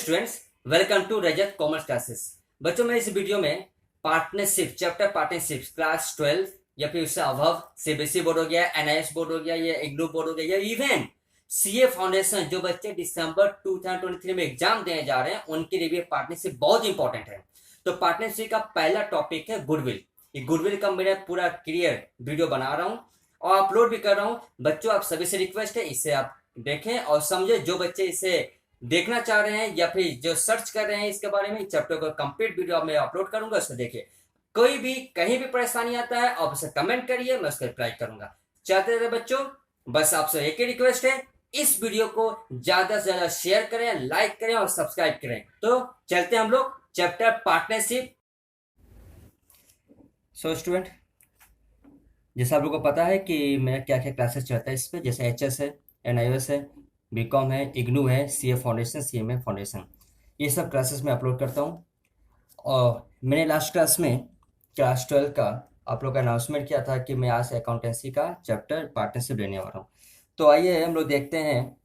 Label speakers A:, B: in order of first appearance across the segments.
A: Students, welcome to Rajat commerce classes. बच्चों, मैं इस वीडियो में पार्टनरशिप चैप्टर पार्टनरशिप क्लास 12 या फिर उससे अभव सीबीएसई बोर्ड हो गया, एनआईएस बोर्ड हो गया, या इग्नू बोर्ड हो गया, या इवन सीए फाउंडेशन जो बच्चे दिसंबर 2023 में एग्जाम देने जा रहे हैं उनके लिए भी पार्टनरशिप बहुत इंपॉर्टेंट है। तो पार्टनरशिप का पहला टॉपिक है गुडविल। ये गुडविल का मैं पूरा क्लियर वीडियो बना रहा हूँ और अपलोड भी कर रहा हूँ। बच्चों, आप सभी से रिक्वेस्ट है इसे आप देखें और समझे। जो बच्चे इसे देखना चाह रहे हैं या फिर जो सर्च कर रहे हैं इसके बारे में, चैप्टर को कंप्लीट वीडियो मैं अपलोड करूंगा, उसको देखिए। कोई भी कहीं भी परेशानी आता है आप उसे कमेंट करिए, मैं उसका रिप्लाई करूंगा। चाहते थे बच्चों, बस आपसे एक ही रिक्वेस्ट है, इस वीडियो को ज्यादा से ज्यादा शेयर करें, लाइक करें और सब्सक्राइब करें। तो चलते हैं हम लोग चैप्टर पार्टनरशिप। सो स्टूडेंट, जैसा आप लोगों को पता है कि मेरा क्या क्या क्लासेस चलता है इस पे, जैसे एचएस है, एनआईएस है, बीकॉम है, इग्नू है, सीए फाउंडेशन, सीएमए फाउंडेशन, ये सब क्लासेस में अपलोड करता हूँ। और मैंने लास्ट क्लास में क्लास 12 का आप लोग का अनाउंसमेंट किया था कि मैं आज से अकाउंटेंसी का चैप्टर पार्टनरशिप लेने वाला हूँ। तो आइए हम लोग देखते हैं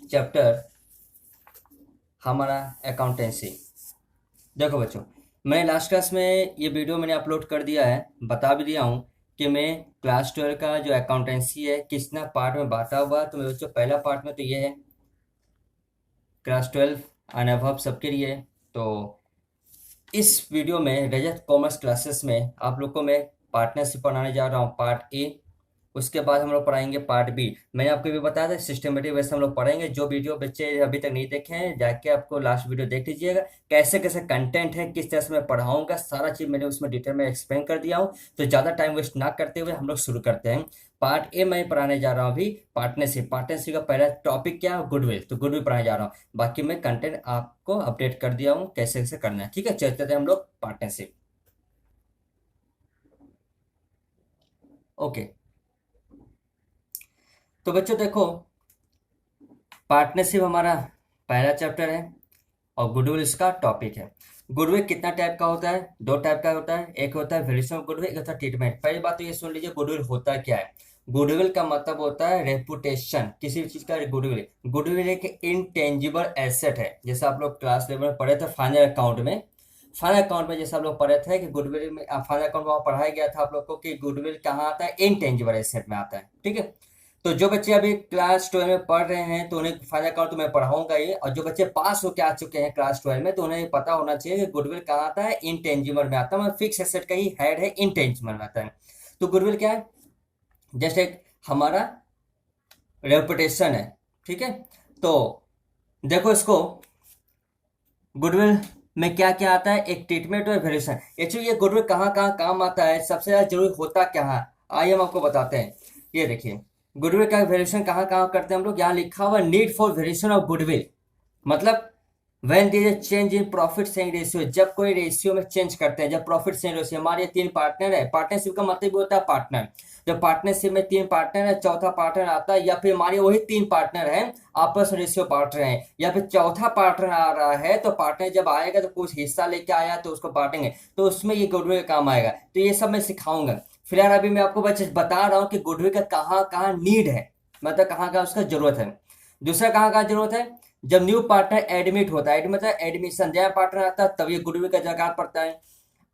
A: चैप्टर हमारा अकाउंटेंसी। देखो बच्चों, मैंने लास्ट क्लास में ये वीडियो मैंने अपलोड कर दिया है, बता भी दिया हूँ कि मैं क्लास 12 का जो अकाउंटेंसी है कितना पार्ट में बांटा हुआ। तो मेरे बच्चों, पहला पार्ट में तो ये है क्लास 12 एंड अबव सबके लिए। तो इस वीडियो में रजत कॉमर्स क्लासेस में आप लोग को मैं पार्टनरशिप पढ़ाने जा रहा हूँ, पार्ट ए। उसके बाद हम लोग पढ़ाएंगे पार्ट बी। मैंने आपको भी बताया था सिस्टमेटिक वैसे हम लोग पढ़ेंगे। जो वीडियो बच्चे अभी तक नहीं देखे हैं जाके आपको लास्ट वीडियो देख लीजिएगा, कैसे कैसे कंटेंट है, किस तरह से मैं पढ़ाऊंगा, सारा चीज़ मैंने उसमें डिटेल में एक्सप्लेन कर दिया हूँ। तो ज़्यादा टाइम वेस्ट ना करते हुए हम लोग शुरू करते हैं। पार्ट ए मैं पढ़ाने जा रहा हूँ अभी, पार्टनरशिप। पार्टनरशिप का पहला टॉपिक क्या है? गुडविल। तो गुडविल पढ़ाने जा रहा हूँ। बाकी मैं कंटेंट आपको अपडेट कर दिया हूँ कैसे कैसे करना है। ठीक है, चलते थे हम लोग पार्टनरशिप। ओके, तो बच्चों देखो, पार्टनरशिप हमारा पहला चैप्टर है और गुडविल इसका टॉपिक है। गुडविल कितना टाइप का होता है? दो टाइप का होता है। एक होता है वेरिएशन ऑफ गुडविल, एक होता है ट्रीटमेंट। पहली बात तो ये सुन लीजिए, गुडविल होता क्या है। गुडविल का मतलब होता है रेपुटेशन, किसी भी चीज का गुडविल। गुडविल एक इनटेंजिबल एसेट है। जैसे आप लोग क्लास लेवल में पढ़े थे फाइनल अकाउंट में, फाइनल अकाउंट में जैसे आप लोग पढ़े थे कि गुडविल में, फाइनल अकाउंट में पढ़ाया गया था आप लोग को कि गुडविल कहाँ आता है? इनटेंजिबल एसेट में आता है। ठीक है, तो जो बच्चे अभी क्लास 12 में पढ़ रहे हैं तो उन्हें फाइनल अकाउंट तो मैं पढ़ाऊंगा ही, और जो बच्चे पास होकर आ चुके हैं क्लास 12 में तो उन्हें पता होना चाहिए कि गुडविल कहाँ आता है? इनटेंजिबल में आता है। फिक्स एसेट का ही हेड है, इनटेंजिबल में आता है। तो गुडविल क्या है? जस्ट एक हमारा रेपुटेशन है। ठीक है, तो देखो इसको, गुडविल में क्या क्या आता है? एक ट्रीटमेंट और वेरिएशन। एक्चुअली ये गुडविल कहाँ कहाँ काम आता है, सबसे ज्यादा जरूरी होता क्या है, आइए हम आपको बताते हैं। ये देखिए, गुडविल का वेरिएशन कहाँ कहाँ करते हैं हम लोग। यहाँ लिखा हुआ need for variation of goodwill, मतलब when there is change in profit sharing ratio, जब कोई रेशियो में चेंज करते हैं, जब प्रॉफिट शेयरिंग रेशियो, हमारे तीन पार्टनर है। पार्टनरशिप का मतलब होता है पार्टनर। जब पार्टनरशिप में तीन पार्टनर है, चौथा पार्टनर आता है, या फिर हमारे वही तीन पार्टनर हैं आपस में रेशियो बांट रहे हैं, या फिर चौथा पार्टनर आ रहा है, तो पार्टनर जब आएगा तो कुछ हिस्सा लेके आया तो उसको बांटेंगे, तो उसमें ये गुडविल का काम आएगा। तो ये सब मैं सिखाऊंगा। फिलहाल अभी मैं आपको बच्चे बता रहा हूँ कि गुडविल का कहाँ कहाँ नीड है, मतलब कहाँ कहाँ उसका जरूरत है। दूसरा कहाँ कहाँ जरूरत है? जब न्यू पार्टनर एडमिट होता है, एडमिट मतलब एडमिशन, नया पार्टनर आता है तब ये गुडविल का दरकार पड़ता है।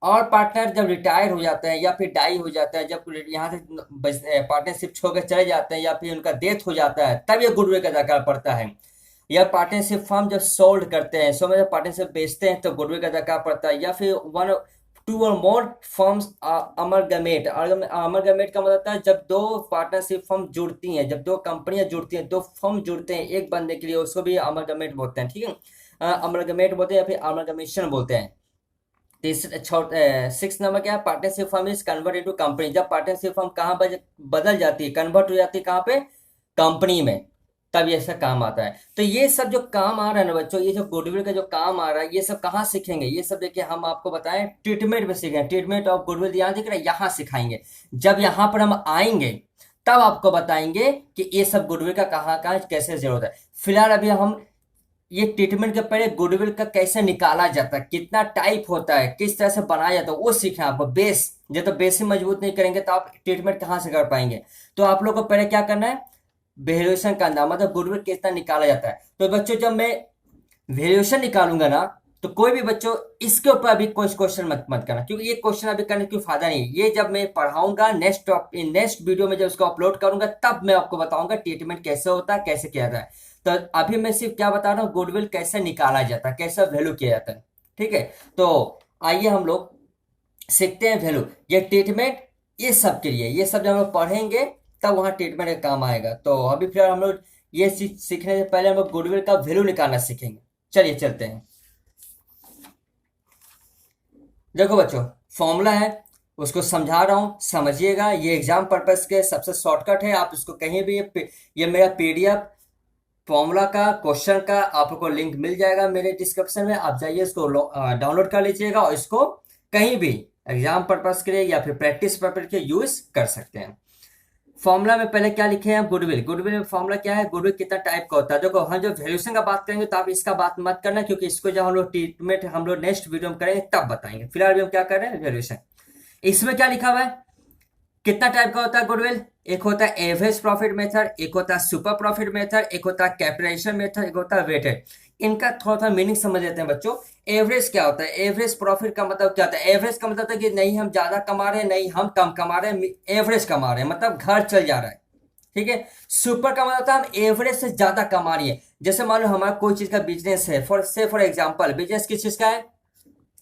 A: और पार्टनर जब रिटायर हो जाते हैं या फिर डाई हो जाता है, जब यहाँ से पार्टनरशिप छोड़कर चले जाते हैं या फिर उनका डेथ हो जाता है, तब ये गुडविल का दरकार पड़ता है। या पार्टनरशिप फर्म जब सोल्ड करते हैं, सो मतलब पार्टनरशिप बेचते हैं तो गुडविल का दरकार पड़ता है। या फिर वन टू और मोर फर्म्स अमरगमेट। अमरगमेट का मतलब होता है जब दो पार्टनरशिप फर्म जुड़ती हैं, जब दो कंपनियां जुड़ती हैं, दो फर्म जुड़ते हैं एक बंदे के लिए, उसको भी अमरगमेट बोलते हैं। ठीक है, अमरगमेट बोलते हैं या फिर अमरगमेशन बोलते हैं। सिक्स नंबर क्या है? Partnership firm is convert into company. जब पार्टनरशिप फर्म कहाँ बदल जाती है, कन्वर्ट हो जाती है, कहाँ पे? कंपनी में, तब ये ऐसा काम आता है। तो ये सब जो काम आ रहा है ना बच्चों, ये जो गुडविल का जो काम आ रहा है, ये सब कहाँ सीखेंगे? ये सब देखिए हम आपको बताएं ट्रीटमेंट में सीखेंगे। ट्रीटमेंट ऑफ गुडविल यहाँ दिख रहा है, यहाँ सिखाएंगे। जब यहाँ पर हम आएंगे तब आपको बताएंगे कि ये सब गुडविल का कहाँ कहाँ कैसे जरूरत है। फिलहाल अभी हम ये ट्रीटमेंट के पहले गुडविल का कैसे निकाला जाता है, कितना टाइप होता है, किस तरह से बनाया जाता है, वो सीखना आपको। बेस, जब तो बेस ही मजबूत नहीं करेंगे तो आप ट्रीटमेंट कहाँ से कर पाएंगे। तो आप लोग को पहले क्या करना है? वेरिएशन का अंदाज, मतलब गुडविल कितना निकाला जाता है। तो बच्चों, जब मैं वैल्यूएशन निकालूंगा ना, तो कोई भी बच्चों इसके ऊपर अभी कोई क्वेश्चन मत मत करना, क्योंकि ये क्वेश्चन अभी करने की फायदा नहीं है। ये जब मैं पढ़ाऊंगा नेक्स्ट वीडियो में जब उसको अपलोड करूंगा तब मैं आपको बताऊंगा ट्रीटमेंट कैसे होता है, कैसे किया जाता है। तो अभी मैं सिर्फ क्या बता रहा हूँ, गुडविल कैसे निकाला जाता है, कैसे वैल्यू किया जाता है। ठीक है, तो आइए हम लोग सीखते हैं वैल्यू। ये ट्रीटमेंट ये सब के लिए, ये सब जब हम लोग पढ़ेंगे तब वहाँ ट्रीटमेंट का काम आएगा। तो अभी फिर हम लोग ये चीज सीखने से पहले हम लोग गुडविल का वैल्यू निकालना सीखेंगे। चलिए चलते हैं। देखो बच्चों, फॉर्मूला है, उसको समझा रहा हूँ, समझिएगा। ये एग्जाम पर्पस के सबसे शॉर्टकट है। आप इसको कहीं भी ये मेरा पीडीएफ फॉर्मूला का क्वेश्चन का आपको लिंक मिल जाएगा मेरे डिस्क्रिप्शन में। आप जाइए इसको डाउनलोड कर लीजिएगा और इसको कहीं भी एग्जाम पर्पस के लिए या फिर प्रैक्टिस पर्पस के यूज कर सकते हैं। फॉर्मूला में पहले क्या लिखे हैं, गुडविल। गुडविल में फॉर्मूला क्या है, गुडविल कितना टाइप का होता है। देखो हम जब वैल्यूएशन का बात करेंगे तो आप इसका बात मत करना, क्योंकि इसको जब हम लोग ट्रीटमेंट हम लोग नेक्स्ट वीडियो में करेंगे तब बताएंगे। फिलहाल भी हम क्या कर रहे हैं, वैल्यूएशन। इसमें क्या लिखा हुआ है, कितना टाइप का होता है गुडविल। एक होता है एवरेज प्रॉफिट मेथड, एक होता है सुपर प्रॉफिट मेथड, एक होता है कैपिटलाइजेशन मेथड, एक होता है वेटेड। इनका थोड़ा थोड़ा मीनिंग समझ लेते हैं बच्चों। एवरेज क्या होता है, एवरेज प्रॉफिट का मतलब क्या होता है। एवरेज का मतलब होता है कि नहीं हम ज्यादा कमा रहे हैं, नहीं हम कम कमा रहे हैं, एवरेज कमा रहे हैं, मतलब घर चल जा रहा है। ठीक है। सुपर का मतलब होता है हम एवरेज से ज्यादा कमा रही है। जैसे मान लो हमारा कोई चीज का बिजनेस है, फॉर एग्जाम्पल बिजनेस किस चीज का है,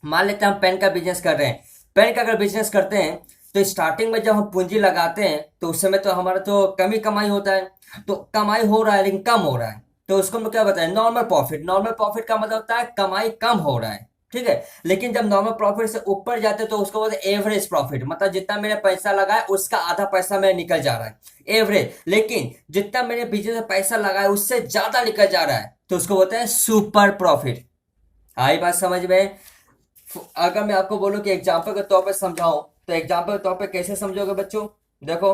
A: मान लेते हैं हम पेन का बिजनेस कर रहे हैं। पेन का अगर बिजनेस करते हैं तो स्टार्टिंग में जब हम पूंजी लगाते हैं तो उस समय तो हमारा तो कम ही कमाई होता है। तो कमाई हो रहा है लेकिन कम हो रहा है, तो उसको हम लोग क्या बताएं, नॉर्मल प्रॉफिट। नॉर्मल प्रॉफिट का मतलब होता है कमाई कम हो रहा है। ठीक है। लेकिन जब नॉर्मल प्रॉफिट से ऊपर जाते हैं तो उसको बोलते हैं एवरेज प्रॉफिट, मतलब जितना मैंने पैसा लगाया उसका आधा पैसा मेरा निकल जा रहा है, एवरेज। लेकिन जितना मैंने बिजनेस में पैसा लगाया उससे ज्यादा निकल जा रहा है तो उसको बोलते हैं सुपर प्रॉफिट। आई बात समझ में। अगर मैं आपको बोलूं कि एग्जाम्पल के तौर पर समझाऊं तो एग्जाम्पल के तौर पर कैसे समझोगे बच्चों। देखो,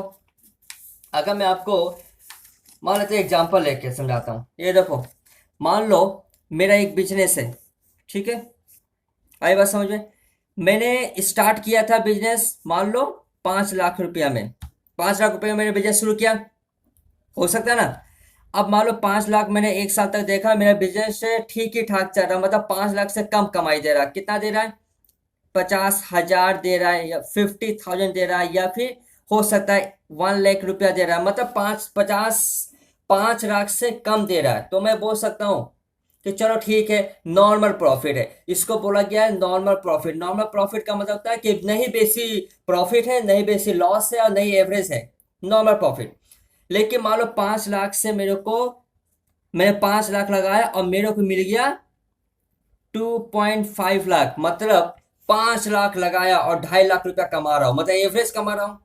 A: अगर मैं आपको मान लेते एग्जाम्पल लेके समझाता हूं। ये देखो, मान लो मेरा एक बिजनेस है। ठीक है, आई बात समझ में। मैंने स्टार्ट किया था बिजनेस मान लो 5 लाख रुपया में। 5 लाख रुपये में मैंने बिजनेस शुरू किया, हो सकता है ना। अब मान लो 5 लाख मैंने एक साल तक देखा, मेरा बिजनेस ठीक ही ठाक चल रहा, मतलब 5 लाख से कम कमाई दे रहा। कितना दे रहा है, 50,000 दे रहा है, या 50,000 दे रहा है, या फिर हो सकता है 1 लाख रुपया दे रहा है, मतलब 5 लाख से कम दे रहा है। तो मैं बोल सकता हूँ कि चलो ठीक है, नॉर्मल प्रॉफिट है। इसको बोला गया है नॉर्मल प्रॉफिट। नॉर्मल प्रॉफिट का मतलब होता है कि नहीं बेसी प्रॉफिट है, नहीं बेसी लॉस है, और नहीं एवरेज है, नॉर्मल प्रॉफिट। लेकिन मान लो 5 लाख से मैंने 5 लाख लगाया और मेरे को मिल गया 2.5 लाख, मतलब 5 लाख लगाया और 2.5 लाख रुपया कमा रहा हूं, मतलब एवरेज कमा रहा हूं।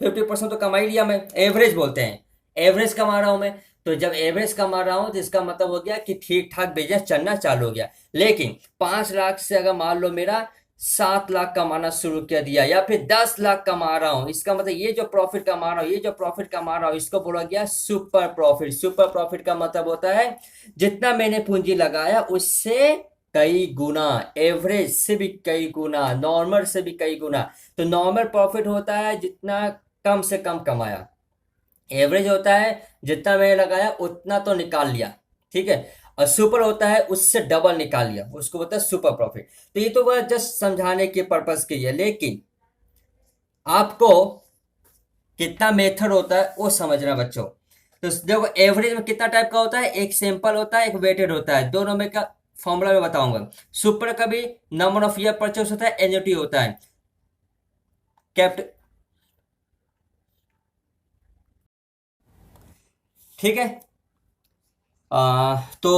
A: 50% तो कमा ही लिया मैं, एवरेज बोलते हैं, एवरेज कमा रहा हूं मैं। तो जब एवरेज कमा रहा हूं तो इसका मतलब हो गया कि ठीक ठाक बिजनेस चलना चालू हो गया। लेकिन 5 लाख से अगर मान लो मेरा 7 लाख कमाना शुरू कर दिया, या फिर 10 लाख कमा रहा हूं, इसका मतलब ये जो प्रॉफिट कमा रहा हूं, ये जो प्रॉफिट कमा रहा हूं, इसको बोला गया सुपर प्रॉफिट। सुपर प्रॉफिट का मतलब होता है जितना मैंने पूंजी लगाया उससे कई गुना, एवरेज से भी कई गुना, नॉर्मल से भी कई गुना। तो नॉर्मल प्रॉफिट होता है जितना कम से कम कमाया, एवरेज होता है जितना मैंने लगाया उतना तो निकाल लिया। ठीक है। और सुपर होता है उससे डबल निकाल लिया, उसको बोलता है सुपर प्रॉफिट। तो ये तो वह जस्ट समझाने के पर्पज के लिए, लेकिन आपको कितना मेथड होता है वो समझना बच्चों। तो देखो, एवरेज में कितना टाइप का होता है, एक सिंपल होता है, एक वेटेड होता है। दोनों में का फॉर्मूला में बताऊंगा। सुपर का भी नंबर ऑफ ईयर परचेस होता है, एन्युटी होता है। कैप्ट ठीक है। तो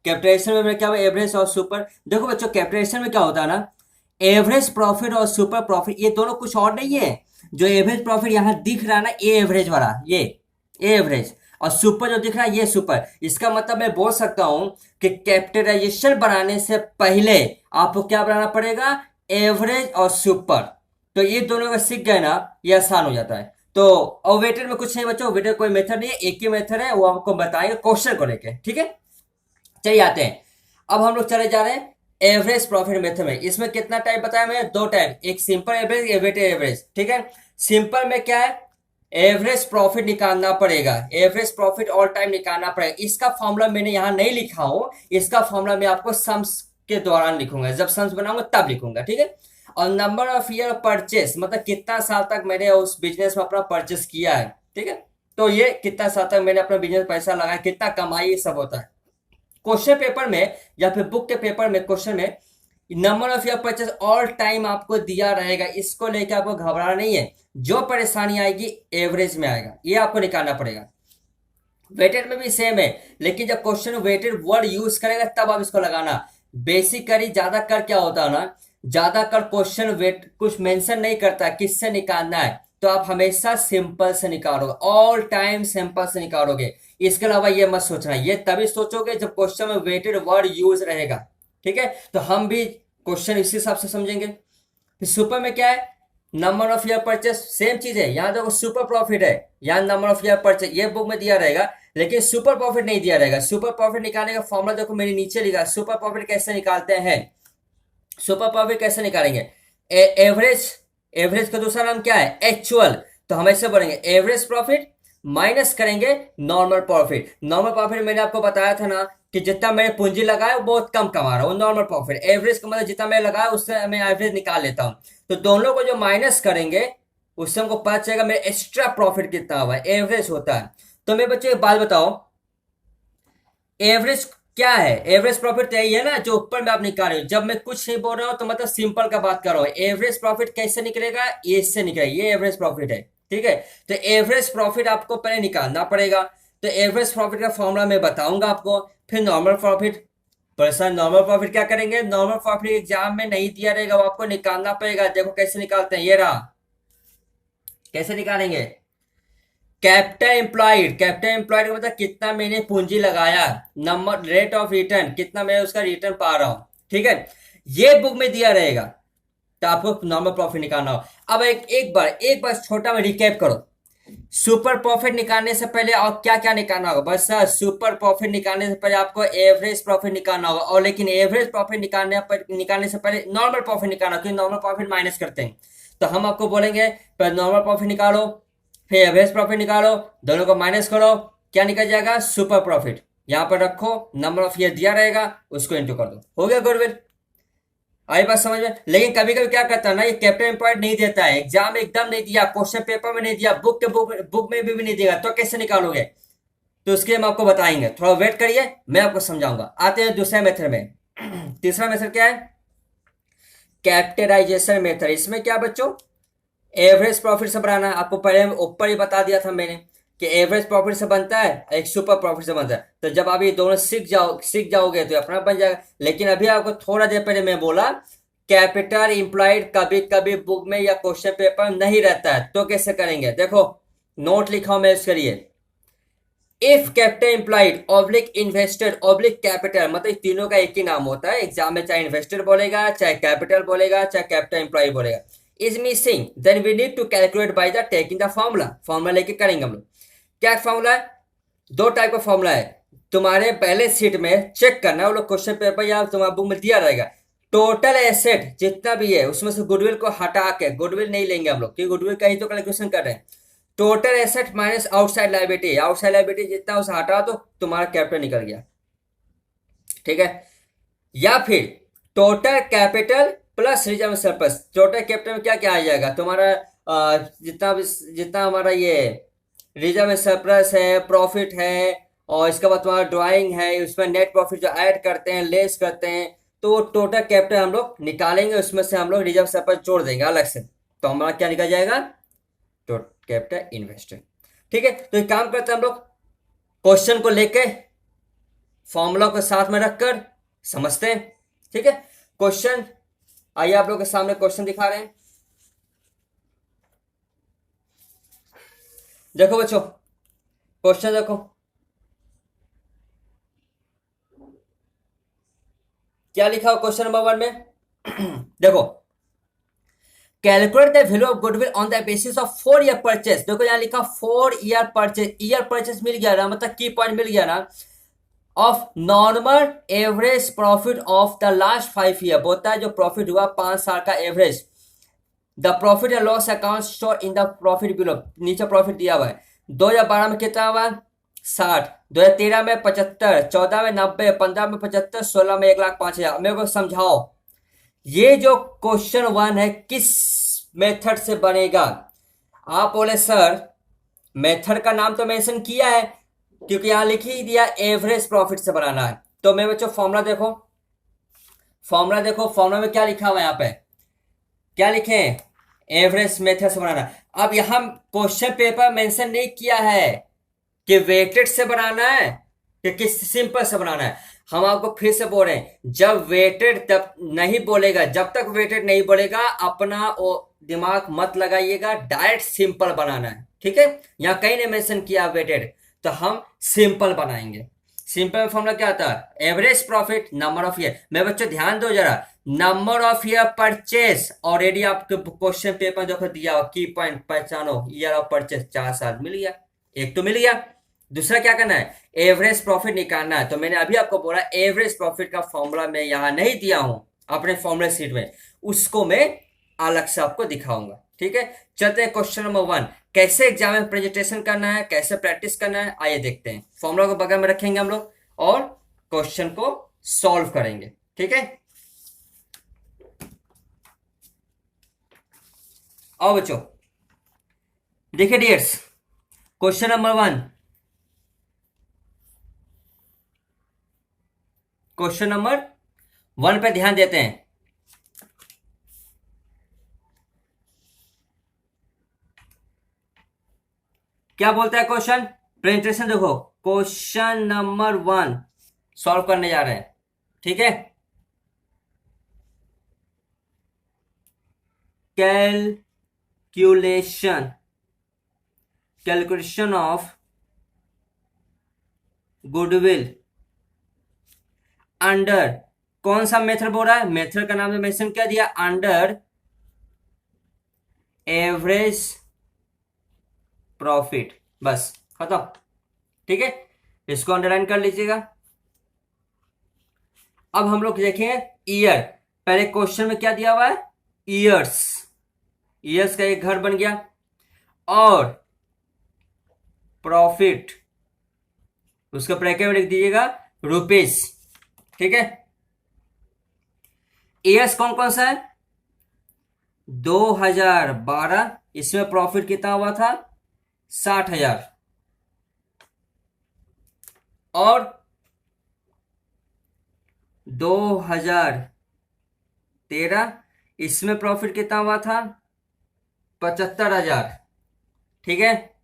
A: कैपिटलाइजेशन में क्या हुआ, एवरेज और सुपर। देखो बच्चों, कैपिटलाइजेशन में क्या होता है ना, एवरेज प्रॉफिट और सुपर प्रॉफिट ये दोनों कुछ और नहीं है। जो एवरेज प्रॉफिट यहां दिख रहा है ना, ये एवरेज वाला, ये एवरेज। और सुपर जो दिख रहा है ये सुपर। इसका मतलब मैं बोल सकता हूं कि कैपिटलाइजेशन बनाने से पहले आपको क्या बनाना पड़ेगा, एवरेज और सुपर। तो ये दोनों का सीख गए ना, ये आसान हो जाता है। तो और वेटेड में कुछ नहीं बच्चों, वेटेड कोई मेथड नहीं है, एक ही मेथड है, वो आपको बताएंगे क्वेश्चन को लेके। ठीक है, चलिए आते हैं। अब हम लोग चले जा रहे हैं एवरेज प्रॉफिट मेथड में। इसमें कितना टाइप बताया मैंने, 2 टाइप, एक सिंपल एवरेज, एक वेटेड एवरेज। ठीक है। सिंपल में क्या है, एवरेज प्रॉफिट निकालना पड़ेगा, एवरेज प्रॉफिट ऑल टाइम निकालना पड़ेगा। इसका फॉर्मूला मैंने यहां नहीं लिखा हूं, इसका फॉर्मूला मैं आपको सम्स के दौरान लिखूंगा, जब सम्स बनाऊंगा तब लिखूंगा, ठीक है। और नंबर ऑफ ईयर परचेस, मतलब कितना साल तक मैंने उस बिजनेस में अपना परचेस किया है, ठीक है। तो ये कितना साल तक मैंने अपना बिजनेस पैसा लगाया, कितना कमाई, ये सब होता है। क्वेश्चन पेपर में या फिर बुक के पेपर में क्वेश्चन में number of year purchase all time आपको दिया रहेगा, इसको लेकर आपको घबराना नहीं है। जो परेशानी आएगी एवरेज में आएगा, ये आपको निकालना पड़ेगा। वेटेड में भी सेम है, लेकिन जब क्वेश्चन वेटेड वर्ड यूज करेगा तब आप इसको लगाना। बेसिकली ज्यादा कर क्या होता है ना, ज्यादा कर क्वेश्चन वेट कुछ मेंशन नहीं करता किससे निकालना है, तो आप हमेशा सिंपल से निकालोगे, ऑल टाइम सिंपल से निकालोगे। इसके अलावा ये मत सोचना, ये तभी सोचोगे जब क्वेश्चन में वेटेड वर्ड यूज रहेगा, ठीक है। तो हम भी क्वेश्चन इसी हिसाब से समझेंगे। फिर सुपर में क्या है, number of year purchase, same चीज है। यहाँ देखो सुपर प्रॉफिट है, यहाँ नंबर ऑफ ईयर परचेस, ये बुक में दिया रहेगा, लेकिन सुपर प्रॉफिट नहीं दिया रहेगा। सुपर प्रॉफिट निकालने का फॉर्मूला देखो मेरे नीचे लिखा है। सुपर प्रॉफिट कैसे निकालते हैं, सुपर प्रॉफिट कैसे निकालेंगे, एवरेज, एवरेज का दूसरा नाम क्या है, एक्चुअल। तो हम ऐसे बोलेंगे एवरेज प्रॉफिट माइनस करेंगे नॉर्मल प्रॉफिट। नॉर्मल प्रॉफिट मैंने आपको बताया था ना कि जितना मैंने पूंजी लगाया वो बहुत कम कमा रहा हूँ, नॉर्मल प्रॉफिट। एवरेज का मतलब जितना मैं लगाया उससे मैं एवरेज निकाल लेता हूँ। तो दोनों को जो माइनस करेंगे उससे हमको पता चलेगा मेरा एक्स्ट्रा प्रॉफिट कितना हुआ है, एवरेज होता है। तो मेरे बच्चे एक बात बताओ, एवरेज क्या है, एवरेज प्रॉफिट तो यही है ना जो ऊपर में आप निकाल रहे हो। जब मैं कुछ नहीं बोल रहा हूं तो मतलब सिंपल का बात कर रहा हूं। एवरेज प्रॉफिट कैसे निकलेगा, ये इससे निकलेगा, ये एवरेज प्रॉफिट है, ठीक है। तो एवरेज प्रॉफिट आपको पहले निकालना पड़ेगा। तो एवरेज प्रॉफिट का फॉर्मूला मैं बताऊंगा आपको। फिर normal profit, person normal profit क्या करेंगे, नॉर्मल प्रॉफिट एग्जाम में नहीं दिया रहेगा, वो आपको निकालना पड़ेगा। देखो कैसे निकालते हैं, ये रहा, कैसे निकालेंगे। कैपिटल एम्प्लॉयड, कैपिटल एम्प्लॉयड का मतलब कितना मैंने पूंजी लगाया, नंबर रेट ऑफ रिटर्न, कितना मैं उसका रिटर्न पा रहा हूं, ठीक है। ये बुक में दिया रहेगा, तो आपको नॉर्मल प्रॉफिट निकालना हो। अब एक बार छोटा में रिकैप करो। सुपर प्रॉफिट निकालने से पहले और क्या क्या निकालना होगा, बस सर सुपर प्रॉफिट निकालने से पहले आपको एवरेज प्रॉफिट निकालना होगा। और लेकिन एवरेज प्रॉफिट निकालने से पहले नॉर्मल प्रॉफिट निकालना, क्योंकि नॉर्मल प्रॉफिट माइनस करते हैं। तो हम आपको बोलेंगे पहले नॉर्मल प्रॉफिट निकालो, फिर एवरेज प्रॉफिट निकालो, दोनों को माइनस करो, क्या निकल जाएगा, सुपर प्रॉफिट। यहां पर रखो, नंबर ऑफ ईयर दिया रहेगा, उसको इंटू कर दो, हो गया गुडविल। आई बात समझ में। लेकिन कभी कभी क्या करता है ना, ये कैपिटल एम्प्लॉयड नहीं देता है, एग्जाम में एकदम नहीं दिया, क्वेश्चन पेपर में नहीं दिया, बुक में भी नहीं देगा, तो कैसे निकालोगे। तो उसके हम आपको बताएंगे, थोड़ा वेट करिए, मैं आपको समझाऊंगा। आते हैं दूसरे मेथड में। तीसरा मेथड क्या है, कैपिटलाइजेशन मेथड। इसमें क्या बच्चों, एवरेज प्रॉफिट से बनाना है। आपको पहले ऊपर ही बता दिया था मैंने कि एवरेज प्रॉफिट से बनता है, एक सुपर प्रॉफिट से बनता है। तो जब आप ये दोनों सीख जाओगे तो अपना बन जाएगा। लेकिन अभी आपको थोड़ा देर पहले मैं बोला कैपिटल इंप्लॉयड कभी कभी बुक में या क्वेश्चन पेपर में नहीं रहता है, तो कैसे करेंगे, देखो नोट लिखा हूं मैं इसके लिए। If capital employed oblique invested oblique capital, मतलब तीनों का एक ही नाम होता है एग्जाम में, चाहे इन्वेस्टेड बोलेगा, चाहे कैपिटल बोलेगा, चाहे कैपिटल इंप्लॉय बोलेगा, is missing, then we need to calculate by the taking the formula. Formula लेके करेंगे हम लोग। क्या फॉर्मूला है, दो टाइप का फॉर्मूला है। तुम्हारे पहले सीट में चेक करना, वो लोग क्वेश्चन पेपर या तुम्हारे बुक में दिया रहेगा। टोटल एसेट जितना भी है उसमें से गुडविल को हटा के, गुडविल नहीं लेंगे हम लोग क्योंकि गुडविल का ही तो कैलकुलेशन कर रहे हैं। Total asset minus outside liability, outside liability जितना उसे हटा तो तुम्हारा कैपिटल निकल गया, ठीक है। या फिर total capital plus reserve surplus. Total capital में क्या क्या आ जाएगा तुम्हारा, जितना जितना हमारा ये रिजर्व सरप्लस है, प्रॉफिट है, और इसके बाद तुम्हारा ड्राइंग है, उसमें नेट प्रॉफिट जो ऐड करते हैं, लेस करते हैं, तो टोटल कैपिटल हम लोग निकालेंगे, उसमें से हम लोग रिजर्व सरप्लस जोड़ देंगे अलग से, तो हमारा क्या निकल जाएगा, तो कैपिटल इन्वेस्टेड, ठीक है। तो एक काम करते हैं हम लोग, क्वेश्चन को लेके फॉर्मूला को साथ में रखकर समझते हैं, ठीक है। क्वेश्चन आइए आप लोग के सामने क्वेश्चन दिखा रहे हैं। देखो बच्चों, क्वेश्चन देखो क्या लिखा हो क्वेश्चन नंबर 1 में। देखो, calculate the value of goodwill on the basis of 4 year purchase. देखो यहाँ लिखा 4 ईयर परचेस, ईयर परचेस मिल गया ना, मतलब की पॉइंट मिल गया ना। Of normal average profit of the last 5 year, बोलता है जो प्रॉफिट हुआ 5 साल का average. The profit and loss account show in the profit below, नीचे प्रॉफिट दिया हुआ है। 2012 में कितना हुआ? 60। 2013 में 75, 14 में 90, 15 में 75, 16 में 1,05,000। मेरे को समझाओ ये जो क्वेश्चन वन है किस मेथड से बनेगा? आप बोले सर मेथड का नाम तो मेंशन किया है, क्योंकि यहां लिख ही दिया एवरेज प्रॉफिट से बनाना है। तो मेरे बच्चों फॉर्मूला देखो, फॉर्मूला देखो, फॉर्मूला में क्या लिखा हुआ है? यहाँ पे क्या लिखे? एवरेज मेथड से बनाना। अब यहां क्वेश्चन पेपर मेंशन नहीं किया है कि वेटेड से बनाना है कि किस सिंपल से बनाना है। हम आपको फिर से बोल रहे हैं, जब वेटेड तब नहीं बोलेगा, जब तक वेटेड नहीं बोलेगा अपना वो दिमाग मत लगाइएगा, डायरेक्ट सिंपल बनाना है, ठीक है। यहाँ कहीं ने मेंशन किया वेटेड, तो हम सिंपल बनाएंगे। सिंपल में फॉर्मूला क्या आता है? Average profit number of year. मेरे बच्चों ध्यान दो जरा, number of year purchase already आपके क्वेश्चन पेपर देखो दिया, की पॉइंट पहचानो, ईयर ऑफ परचेस 4 साल मिल गया, एक तो मिल गया। दूसरा क्या करना है? एवरेज प्रॉफिट निकालना है। तो मैंने अभी आपको बोला एवरेज प्रॉफिट का फॉर्मूला मैं यहां नहीं दिया हूं अपने फॉर्मूला सीट में, उसको मैं अलग से आपको दिखाऊंगा, ठीक है। चलते हैं क्वेश्चन नंबर 1, कैसे एग्जाम में प्रेजेंटेशन करना है, कैसे प्रैक्टिस करना है, आइए देखते हैं। फॉर्मूला को बगल में रखेंगे हम लोग और क्वेश्चन को सॉल्व करेंगे, ठीक है। आओ बच्चों देखिए dears, question number 1, question number 1 पे ध्यान देते हैं। क्या बोलता है क्वेश्चन? प्रेजेंटेशन देखो, क्वेश्चन नंबर 1 सॉल्व करने जा रहे हैं, ठीक है। कैलकुलेशन ऑफ गुडविल अंडर, कौन सा मेथड बोल रहा है? मेथड का नाम तो मेंशन क्या दिया? अंडर एवरेज प्रॉफिट, बस खत्म, ठीक है। इसको अंडरलाइन कर लीजिएगा। अब हम लोग देखेंगे ईयर। पहले क्वेश्चन में क्या दिया हुआ है? ईयर्स, ईयर्स का एक घर बन गया, और प्रॉफिट उसका ब्रैकेट में लिख दीजिएगा रुपीस, ठीक है। ईयर्स कौन कौन सा है? 2012, इसमें प्रॉफिट कितना हुआ था? 60,000, और 2013 इसमें प्रॉफिट कितना हुआ था? 75,000, ठीक है।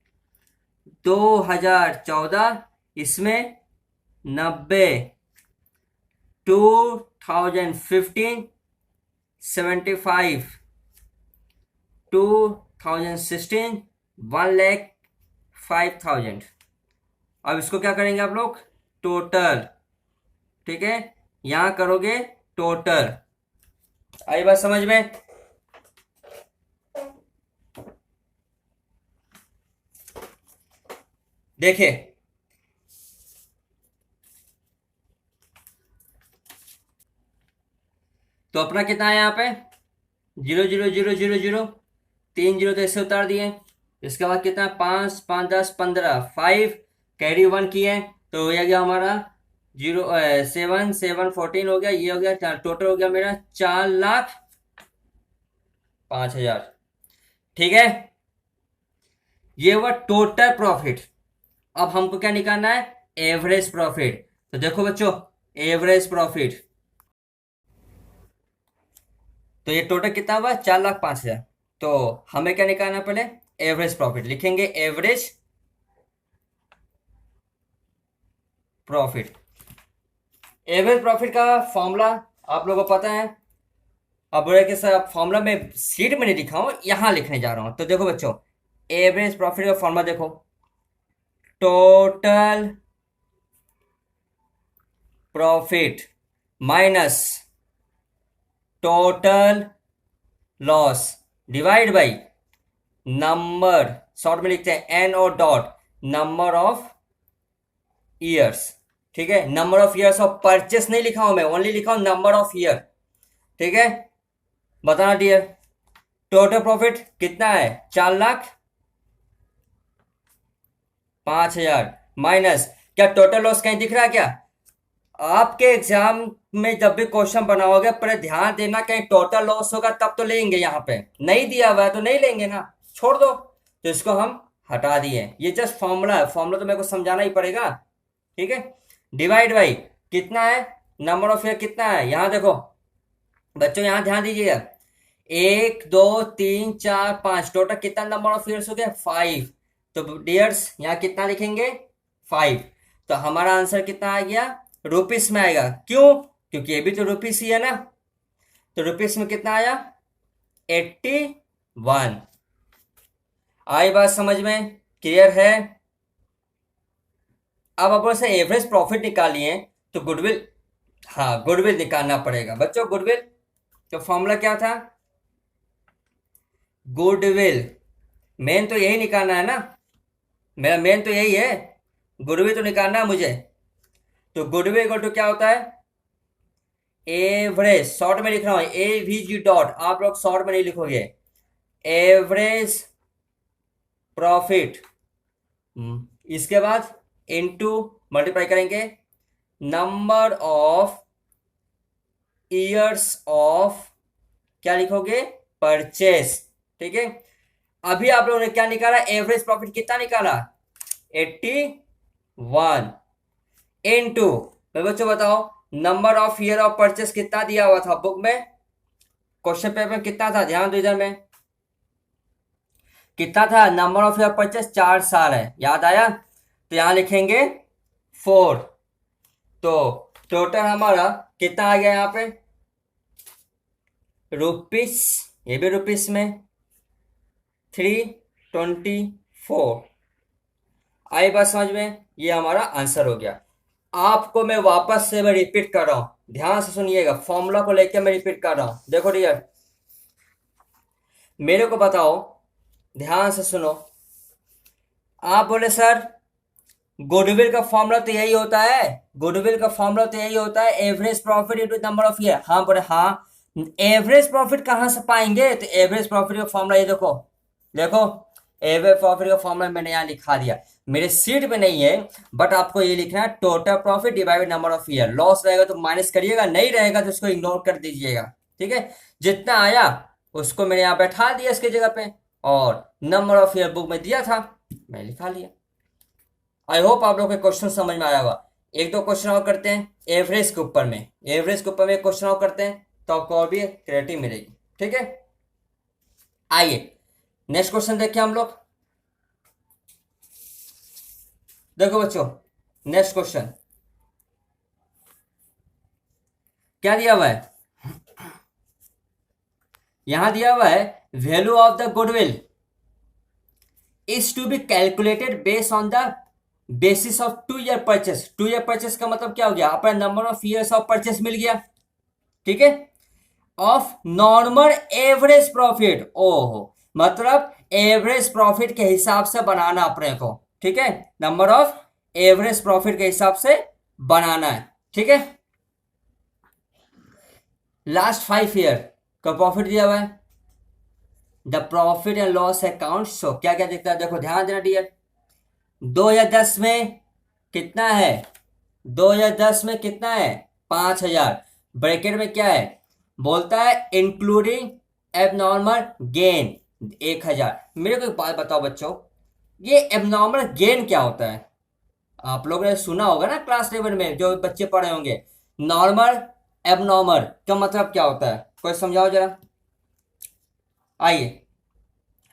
A: 2014 इसमें 90, 2015 75, 2016 1,05,000। अब इसको क्या करेंगे आप लोग? टोटल, ठीक है। यहां करोगे टोटल। आई बात समझ में? देखिए तो अपना कितना है यहाँ पे? 0,0,0,0,0, 3 जीरो तो ऐसे उतार दिए। इसके बाद कितना? 5 5 10 15, 5 कैरी 1 किए तो हो गया हमारा 7 7 14 हो गया, ये हो गया, टोटल हो गया मेरा 4,05,000, ठीक है। ये हुआ टोटल प्रॉफिट। अब हमको क्या निकालना है? Average profit. तो देखो बच्चों, एवरेज प्रॉफिट, तो ये टोटल कितना हुआ? 4,05,000। तो हमें क्या निकालना है? पहले एवरेज प्रॉफिट लिखेंगे, एवरेज प्रॉफिट। एवरेज प्रॉफिट का फॉर्मूला आप लोगों को पता है। अब बोले कि सर फॉर्मूला में सीट में नहीं लिखा हूं, यहां लिखने जा रहा हूं। तो देखो बच्चों, एवरेज प्रॉफिट का फॉर्मूला देखो, total profit minus total loss divide by number, short में लिखते हैं एन और डॉट, नंबर ऑफ ईयर्स, ठीक है। Number of years of purchase नहीं लिखा हूं मैं, ओनली लिखा हूं नंबर ऑफ ईयर, ठीक है। बताना डियर, टोटल प्रॉफिट कितना है, 4,05,000 माइनस, क्या टोटल लॉस कहीं दिख रहा है क्या? आपके एग्जाम में जब भी क्वेश्चन बनाओगे पहले ध्यान देना, कहीं टोटल लॉस होगा तब तो लेंगे, यहाँ पे नहीं दिया हुआ है तो नहीं लेंगे ना, छोड़ दो। तो इसको हम हटा दिए, ये जस्ट फॉर्मूला है, फॉर्मूला तो मेरे को समझाना ही पड़ेगा, ठीक है। डिवाइड बाई कितना है, नंबर ऑफ ईयर कितना है, यहाँ देखो बच्चों, यहाँ ध्यान दीजिएगा, 1 2 3 4 5, टोटल कितना नंबर ऑफ ईयर्स हो गया, 5। तो डियर्स यहाँ कितना लिखेंगे, 5। तो हमारा आंसर कितना आ गया, रुपीस में आएगा, क्यों, क्योंकि ये भी तो रुपीस ही है ना। तो रुपीस में कितना आया, 81। आई बात समझ में, क्लियर है। अब अपन से एवरेज प्रॉफिट निकालिए तो गुडविल, हाँ गुडविल निकालना पड़ेगा बच्चों, गुडविल। तो फॉर्मूला क्या था, गुडविल, मेन तो यही निकालना है ना, मेरा मेन तो यही है, गुडविल तो निकालना है मुझे। तो गुडविल इक्वल टू क्या होता है, एवरेज, शॉर्ट में लिख रहा हूं, AVG डॉट, आप लोग शॉर्ट में नहीं लिखोगे, एवरेज प्रॉफिट, इसके बाद इनटू मल्टीप्लाई करेंगे नंबर ऑफ ईयर्स ऑफ, क्या लिखोगे, परचेस, ठीक है। अभी आप लोगों ने क्या निकाला, एवरेज प्रॉफिट कितना निकाला, 81 इनटू, मैं बच्चों बताओ number of year of purchase कितना दिया हुआ था बुक में, क्वेश्चन पेपर में कितना था, ध्यान दो इधर में कितना था, नंबर ऑफ ईयर परचेस 4 साल है, याद आया। तो यहां लिखेंगे 4। तो टोटल हमारा कितना आ गया यहाँ पे, रुपीस, ये भी रुपीस में 324। आई बात समझ में, ये हमारा आंसर हो गया। आपको मैं वापस से मैं रिपीट कर रहा हूं, ध्यान से सुनिएगा, फॉर्मूला को लेकर मैं रिपीट कर रहा हूं, देखो डियर मेरे को बताओ, ध्यान से सुनो। आप बोले सर गुडविल का फॉर्मूला तो यही होता है, गुडविल का फॉर्मूला तो यही होता है, average profit into number of year. हाँ बोले हाँ, एवरेज प्रॉफिट कहां से पाएंगे, तो एवरेज प्रॉफिट का फॉर्मूला ये देखो, देखो एवरेज प्रॉफिट का फॉर्मूला मैंने यहाँ लिखा दिया, मेरे सीट पे नहीं है, बट आपको ये लिखना है, total profit divided number of year, loss रहेगा तो माइनस करिएगा, नहीं रहेगा तो उसको इग्नोर कर दीजिएगा, ठीक है। जितना आया उसको मैंने यहाँ बैठा दिया इसकी जगह पे, और नंबर ऑफ ईयर बुक में दिया था, मैं लिखा लिया। आई होप आप लोग के क्वेश्चन समझ में आया होगा। एक दो क्वेश्चन और करते हैं एवरेज के ऊपर में, एवरेज के ऊपर में क्वेश्चन और करते हैं तो आपको और भी क्लैरिटी मिलेगी, ठीक है। आइए नेक्स्ट क्वेश्चन देखिए हम लोग, देखो बच्चों नेक्स्ट क्वेश्चन क्या दिया हुआ है, यहां दिया हुआ है value of the goodwill is to be calculated based on the basis of 2 year purchase. 2 year purchase का मतलब क्या हो गया, अपना number of years of purchase मिल गया, ठीक है, ऑफ नॉर्मल एवरेज प्रॉफिट, ओहो मतलब एवरेज प्रॉफिट के हिसाब से बनाना अपने को, ठीक है, नंबर ऑफ एवरेज प्रॉफिट के हिसाब से बनाना है, ठीक है। लास्ट 5 ईयर का प्रॉफिट दिया हुआ है, the profit and loss account show, क्या क्या दिखता है, देखो ध्यान देना डियर, 2010 में कितना है, 2010 में कितना है, 5,000, ब्रैकेट में क्या है, बोलता है इंक्लूडिंग एबनॉर्मल गेन 1,000। मेरे को एक बात बताओ बच्चों, ये एबनॉर्मल गेन क्या होता है, आप लोगों ने सुना होगा ना क्लास 11 में, जो बच्चे पढ़े होंगे, नॉर्मल एबनॉर्मल का मतलब क्या होता है, कोई समझाओ जरा। आइए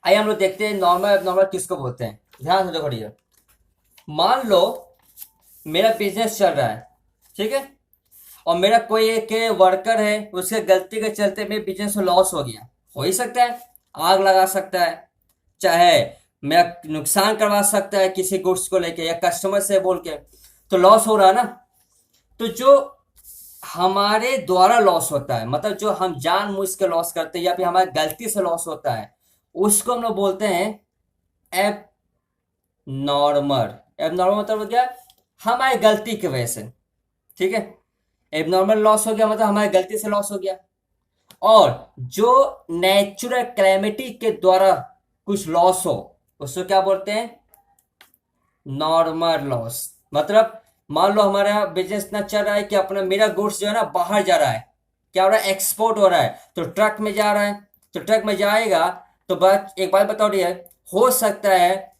A: आइए हम लोग देखते हैं नॉर्मल एबनॉर्मल किसको बोलते हैं, ध्यान से देखो डियर। मान लो मेरा बिजनेस चल रहा है, ठीक है, और मेरा कोई एक वर्कर है, उसके गलती के चलते मेरे बिजनेस में लॉस हो गया, हो ही सकता है, आग लगा सकता है, चाहे मेरा नुकसान करवा सकता है किसी गुड्स को लेके या कस्टमर से बोल के, तो लॉस हो रहा है ना। तो जो हमारे द्वारा लॉस होता है, मतलब जो हम जानबूझ के लॉस करते हैं या फिर हमारी गलती से लॉस होता है, उसको हम लोग बोलते हैं एब नॉर्मल। एबनॉर्मल मतलब क्या, हमारी गलती की वजह से, ठीक है, एबनॉर्मल लॉस हो गया मतलब हमारी गलती से लॉस हो गया। और जो नेचुरल कैलेमिटी के द्वारा कुछ लॉस हो उसको क्या बोलते हैं, नॉर्मल लॉस। मतलब मान लो हमारा बिजनेस इतना चल रहा है कि अपना मेरा गुड्स जो है ना बाहर जा रहा है, क्या हो रहा है, एक्सपोर्ट हो रहा है, तो ट्रक में जा रहा है, तो ट्रक में जाएगा तो बात एक बात बताओ रही है, हो सकता है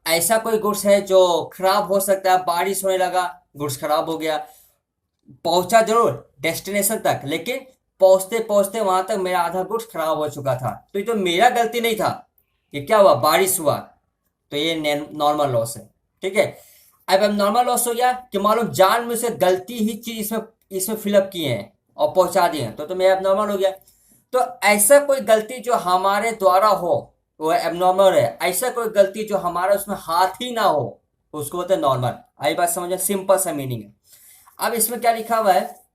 A: ऐसा कोई गुड्स है जो खराब हो सकता है, बारिश होने लगा गुड्स खराब हो गया, पहुंचा जरूर डेस्टिनेशन तक लेकिन पहुंचते पहुंचते वहां तक मेरा आधा गुड्स खराब हो चुका था, तो ये तो मेरा गलती नहीं था, ये क्या हुआ, बारिश हुआ, तो ये नॉर्मल लॉस है। ठीक है, अब नॉर्मल लॉस हो गया कि मालूम जान में से गलती ही चीज इसमें इसमें फिलअप किए हैं और पहुंचा दिए हैं, तो मेरा नॉर्मल हो गया। तो ऐसा कोई गलती जो हमारे द्वारा हो वो एबनॉर्मल है, ऐसा कोई गलती जो हमारा उसमें हाथ ही ना हो उसको बोलते हैं नॉर्मल। आई बात समझ, सिंपल सा मीनिंग है। अब इसमें क्या लिखा हुआ है,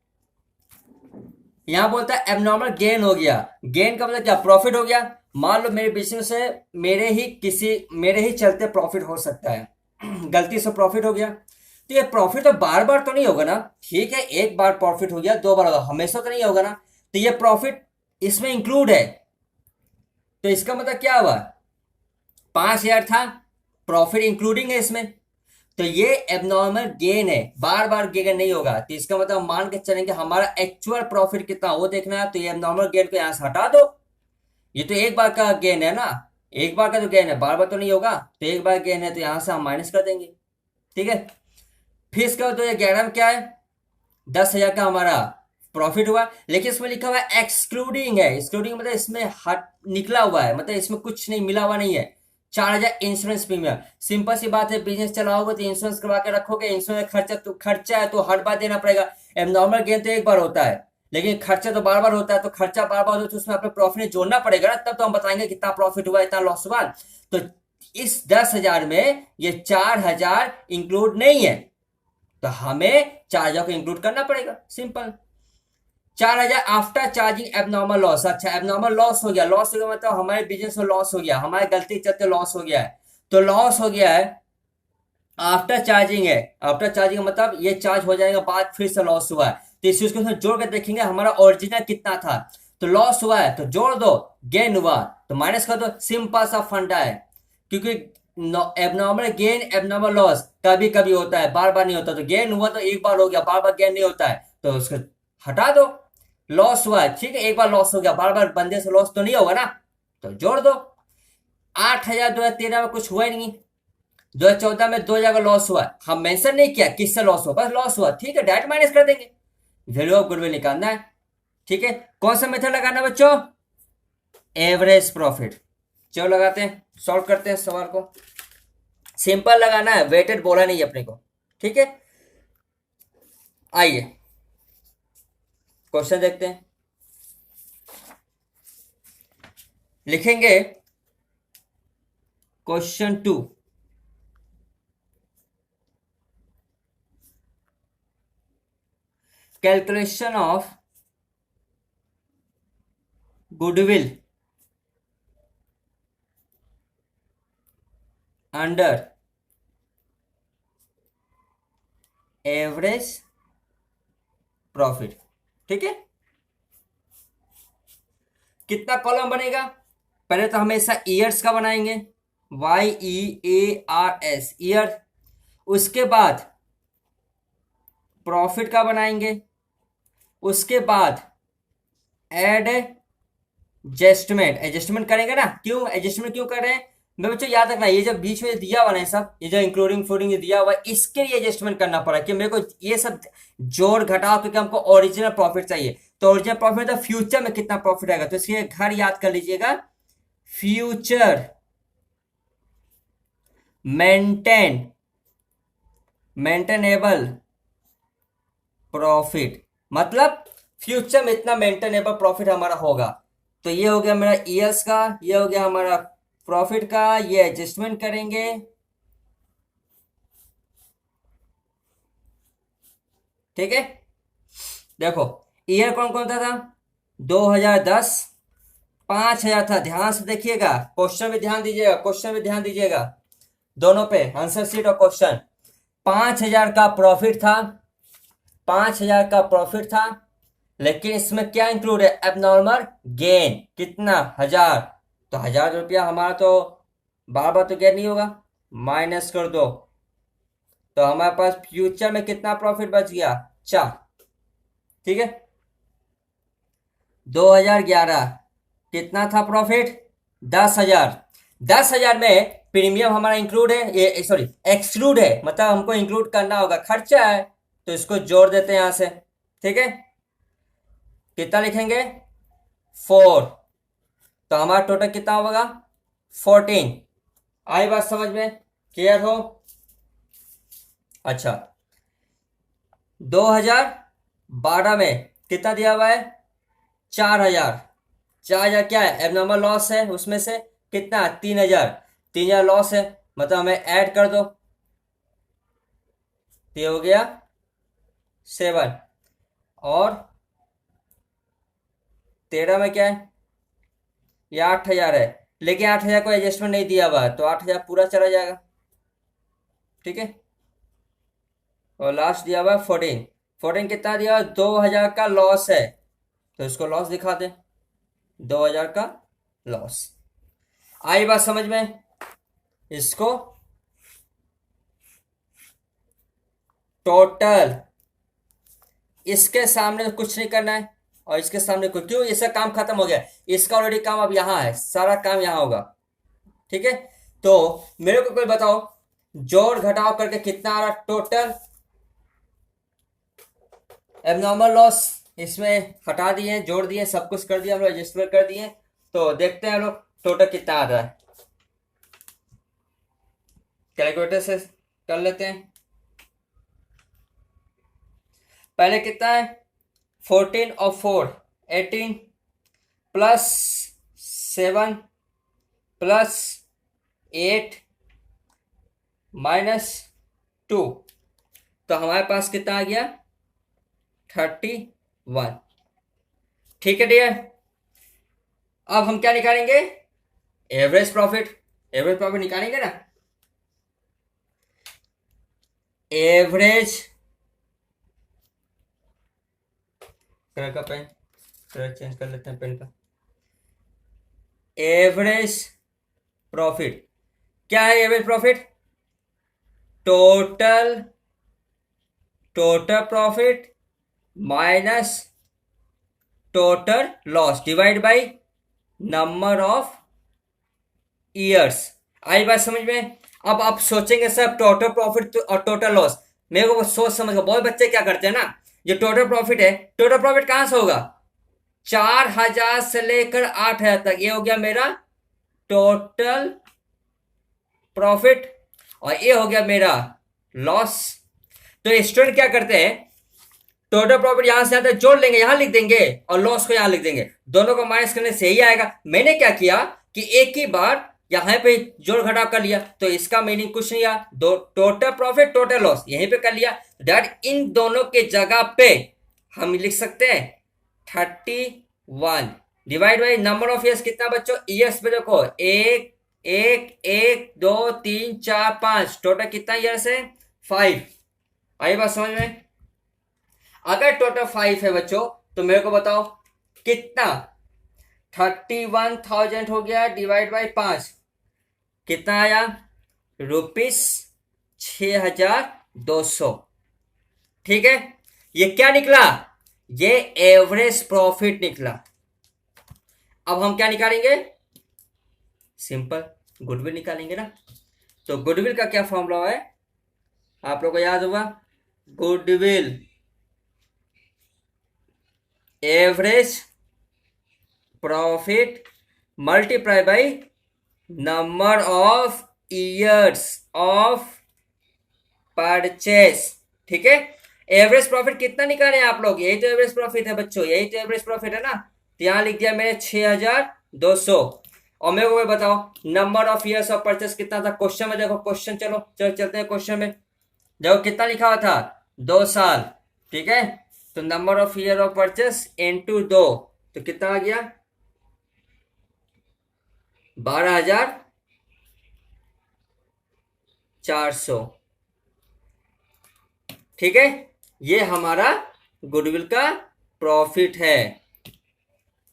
A: यहां बोलता है एबनॉर्मल गेन हो गया, गेन का मतलब क्या, प्रॉफिट हो गया। मान लो मेरे बिजनेस से मेरे ही चलते प्रॉफिट हो सकता है गलती से प्रॉफिट हो गया, तो ये प्रॉफिट तो बार बार तो नहीं होगा ना, ठीक है एक बार प्रॉफिट हो गया, दो बार होगा, हमेशा तो नहीं होगा ना, तो ये प्रॉफिट इसमें इंक्लूड है, तो इसका मतलब क्या हुआ, 5,000 था, प्रॉफिट इंक्लूडिंग है इसमें, तो ये एबनॉर्मल गेन है, बार बार गेन नहीं होगा, तो इसका मतलब मान के चलेंगे हमारा एक्चुअल प्रॉफिट कितना वो देखना है, तो ये एबनॉर्मल गेन को यहां से हटा दो, ये तो एक बार का गेन है ना, एक बार का तो गेन है, बार बार तो नहीं होगा, तो एक बार गेन है तो यहां से हम माइनस कर देंगे। ठीक है, फिर इसका 2011 में क्या है, 10,000 का हमारा प्रॉफिट हुआ, लेकिन इसमें लिखा हुआ है एक्सक्लूडिंग है, एक्सक्लूडिंग मतलब इसमें हट निकला हुआ है, मतलब इसमें कुछ नहीं मिला हुआ नहीं है। 4,000 इंश्योरेंस प्रीमियम, सिंपल सी बात है, बिजनेस चलाओगे तो इंश्योरेंस करवा के रखोगे, इंश्योरेंस खर्चा है तो हर बार देना पड़ेगा। नॉर्मल गेन तो एक बार होता है लेकिन खर्चा तो बार बार होता है, तो खर्चा बार बार हो तो उसमें अपने प्रॉफिट जोड़ना पड़ेगा ना, तब तो हम बताएंगे कितना प्रॉफिट हुआ इतना लॉस हुआ। तो इस 10,000 में ये 4,000 इंक्लूड नहीं है, तो हमें 4,000 को इंक्लूड करना पड़ेगा, simple. 4,000 after charging abnormal loss, अच्छा एबनॉर्मल लॉस हो गया, लॉस हो गया मतलब हमारे बिजनेस में लॉस हो गया, हमारे गलती के चलते लॉस हो गया है, तो लॉस हो गया है आफ्टर चार्जिंग है, आफ्टर चार्जिंग मतलब ये चार्ज हो जाएगा बाद फिर से लॉस हुआ है, तो इस चीज को जोड़ कर देखेंगे हमारा ओरिजिनल कितना था, तो लॉस हुआ है तो जोड़ दो, गेन हुआ तो माइनस कर दो, सिंपल सा फंडा है, क्योंकि एबनॉर्मल गेन एबनॉर्मल लॉस कभी कभी होता है, बार बार नहीं होता, तो गेन हुआ तो एक बार हो गया, बार बार गेन नहीं होता है तो उसको हटा दो। लॉस हुआ है ठीक है, एक बार लॉस हो गया, बार बार बंदे से लॉस तो नहीं होगा ना, तो जोड़ दो। 8,000 2013 में कुछ हुआ ही नहीं, 2014 में 2,000 का लॉस हुआ, हम मेंशन नहीं किया किससे लॉस हुआ, बस लॉस हुआ, ठीक है डायरेक्ट माइनस कर देंगे, वैल्यू ऑफ गुडविल निकालना है। ठीक है, कौन सा मेथड लगाना बच्चों, एवरेज प्रॉफिट। चलो लगाते हैं, सॉल्व करते हैं सवाल को, सिंपल लगाना है, वेटेड बोला नहीं अपने को। ठीक है, आइए क्वेश्चन देखते हैं, लिखेंगे question 2, calculation of goodwill under average profit. ठीक है, कितना कॉलम बनेगा, पहले तो हमेशा ईयर्स का बनाएंगे, YEARS ईयर, उसके बाद प्रॉफिट का बनाएंगे, उसके बाद एडजस्टमेंट करेंगे ना, क्यों एडजस्टमेंट क्यों कर रहे हैं, मैं बच्चों याद रखना, ये जब बीच में दिया हुआ ना सब, ये जो इंक्लूडिंग फ्लूडिंग दिया हुआ है इसके लिए एडजस्टमेंट करना पड़ा कि मेरे को ये सब जोड़ घटाव क्योंकि हमको ओरिजिनल प्रॉफिट चाहिए, तो ओरिजिनल प्रॉफिट तो फ्यूचर में कितना प्रॉफिट आएगा, तो इसलिए घर याद कर लीजिएगा, फ्यूचर मेंटेनेबल प्रॉफिट, मतलब फ्यूचर में इतना मेंटेनेबल प्रॉफिट हमारा होगा, तो ये हो गया मेरा ईयर्स का, ये हो गया हमारा प्रॉफिट का, ये एडजस्टमेंट करेंगे। ठीक है, देखो ईयर कौन कौन था 2010, 5,000 था, ध्यान से देखिएगा, क्वेश्चन में ध्यान दीजिएगा, क्वेश्चन में ध्यान दीजिएगा, दोनों पे आंसर शीट और क्वेश्चन। 5,000 का प्रॉफिट था, 5,000 का प्रॉफिट था, लेकिन इसमें क्या इंक्लूड है, एबनॉर्मल गेन, कितना, 1000। तो 1000 रुपया हमारा तो बार बार तो गेन नहीं होगा, माइनस कर दो, तो हमारे पास फ्यूचर में कितना प्रॉफिट बच गया, 4। ठीक है, 2011 कितना था प्रॉफिट, 10,000। 10,000 में प्रीमियम हमारा इंक्लूड है, ये सॉरी एक्सक्लूड है, मतलब हमको इंक्लूड करना होगा, खर्चा है, तो इसको जोड़ देते हैं यहां से। ठीक है, कितना लिखेंगे, 4। तो हमारा टोटल कितना होगा, 14। आई बात समझ में, क्लियर हो। अच्छा, 2012 में कितना दिया हुआ है, 4,000। 4,000 क्या है, एबनॉर्मल लॉस है, उसमें से कितना, 3,000। 3,000 लॉस है, मतलब हमें ऐड कर दो, तो ये हो गया 7। और 13 में क्या है, ये 8,000 है, लेकिन 8,000 को एडजस्टमेंट नहीं दिया हुआ, तो 8,000 पूरा चला जाएगा। ठीक है, और लास्ट दिया हुआ 14। 14 कितना दिया हुआ, 2,000 का लॉस है, तो इसको लॉस दिखा दें, 2,000 का लॉस। आई बात समझ में, इसको टोटल, इसके सामने कुछ नहीं करना है, और इसके सामने कुछ, क्यों, इसका काम खत्म हो गया, इसका ऑलरेडी काम अब यहां है, सारा काम यहां होगा। ठीक है, तो मेरे को कोई बताओ, जोड़ घटाव करके कितना आ रहा टोटल, एबनॉर्मल लॉस इसमें हटा दिए, जोड़ दिए, सब कुछ कर दिया हम लोग, एडजस्टमेंट कर दिए, तो देखते हैं हम लोग टोटल कितना आ रहा है, कैलकुलेटर से कर लेते हैं। पहले कितना है, 14 और 4 18 प्लस 7 प्लस 8 माइनस 2, तो हमारे पास कितना आ गया, 31। ठीक है डियर, अब हम क्या निकालेंगे, एवरेज प्रॉफिट। एवरेज प्रॉफिट निकालेंगे ना, एवरेज, कलर का पेन, कलर चेंज कर लेते हैं पेन का। एवरेज प्रॉफिट क्या है, average profit, total, total profit minus total loss divide by number of years. आई बात समझ में। अब आप सोचेंगे सर टोटल प्रॉफिट और टोटल लॉस, मेरे को सोच समझ, बहुत बच्चे क्या करते हैं ना, जो टोटल प्रॉफिट है, टोटल प्रॉफिट कहां से होगा, 4,000 से लेकर 8,000 तक, ये हो गया मेरा टोटल प्रॉफिट, और ये हो गया मेरा लॉस। तो स्टूडेंट क्या करते हैं, टोटल प्रॉफिट यहां से आता है, जोड़ लेंगे, यहां लिख देंगे, और लॉस को यहां लिख देंगे, दोनों को माइनस करने से ही आएगा। मैंने क्या किया कि एक ही बार यहां पे जोड़ घटाव कर लिया, तो इसका मीनिंग कुछ नहीं आया, दो टोटल प्रॉफिट टोटल लॉस यहीं पे कर लिया, दैट इन दोनों के जगह पे हम लिख सकते हैं 31 divide by number of years, कितना बच्चों, ईयर्स पे देखो, एक एक एक 2 3 4 5, टोटल कितना ईयर्स है, 5। आई बात समझ में। अगर टोटल 5 है बच्चों, तो मेरे को बताओ कितना, 31,000 हो गया डिवाइड बाई 5, कितना आया, ₹6,200। ठीक है, ये क्या निकला, ये एवरेज प्रॉफिट निकला। अब हम क्या निकालेंगे, सिंपल गुडविल निकालेंगे ना। तो गुडविल का क्या फॉर्मूला है, आप लोग को याद होगा, goodwill average profit multiply by number of years of purchase. ठीक है, एवरेज प्रॉफिट कितना निकाले आप लोग, यही तो एवरेज प्रॉफिट है बच्चों, यही तो एवरेज प्रॉफिट है ना, तो यहां लिख दिया मैंने 6,200। और मेरे को बताओ number of years of purchase कितना था, क्वेश्चन में देखो, क्वेश्चन चलो चलते हैं क्वेश्चन में, देखो कितना लिखा हुआ था, 2 साल। ठीक है, तो number of year of purchase into 2, तो कितना आ गया, 12,400। ठीक है, ये हमारा गुडविल का प्रॉफिट है।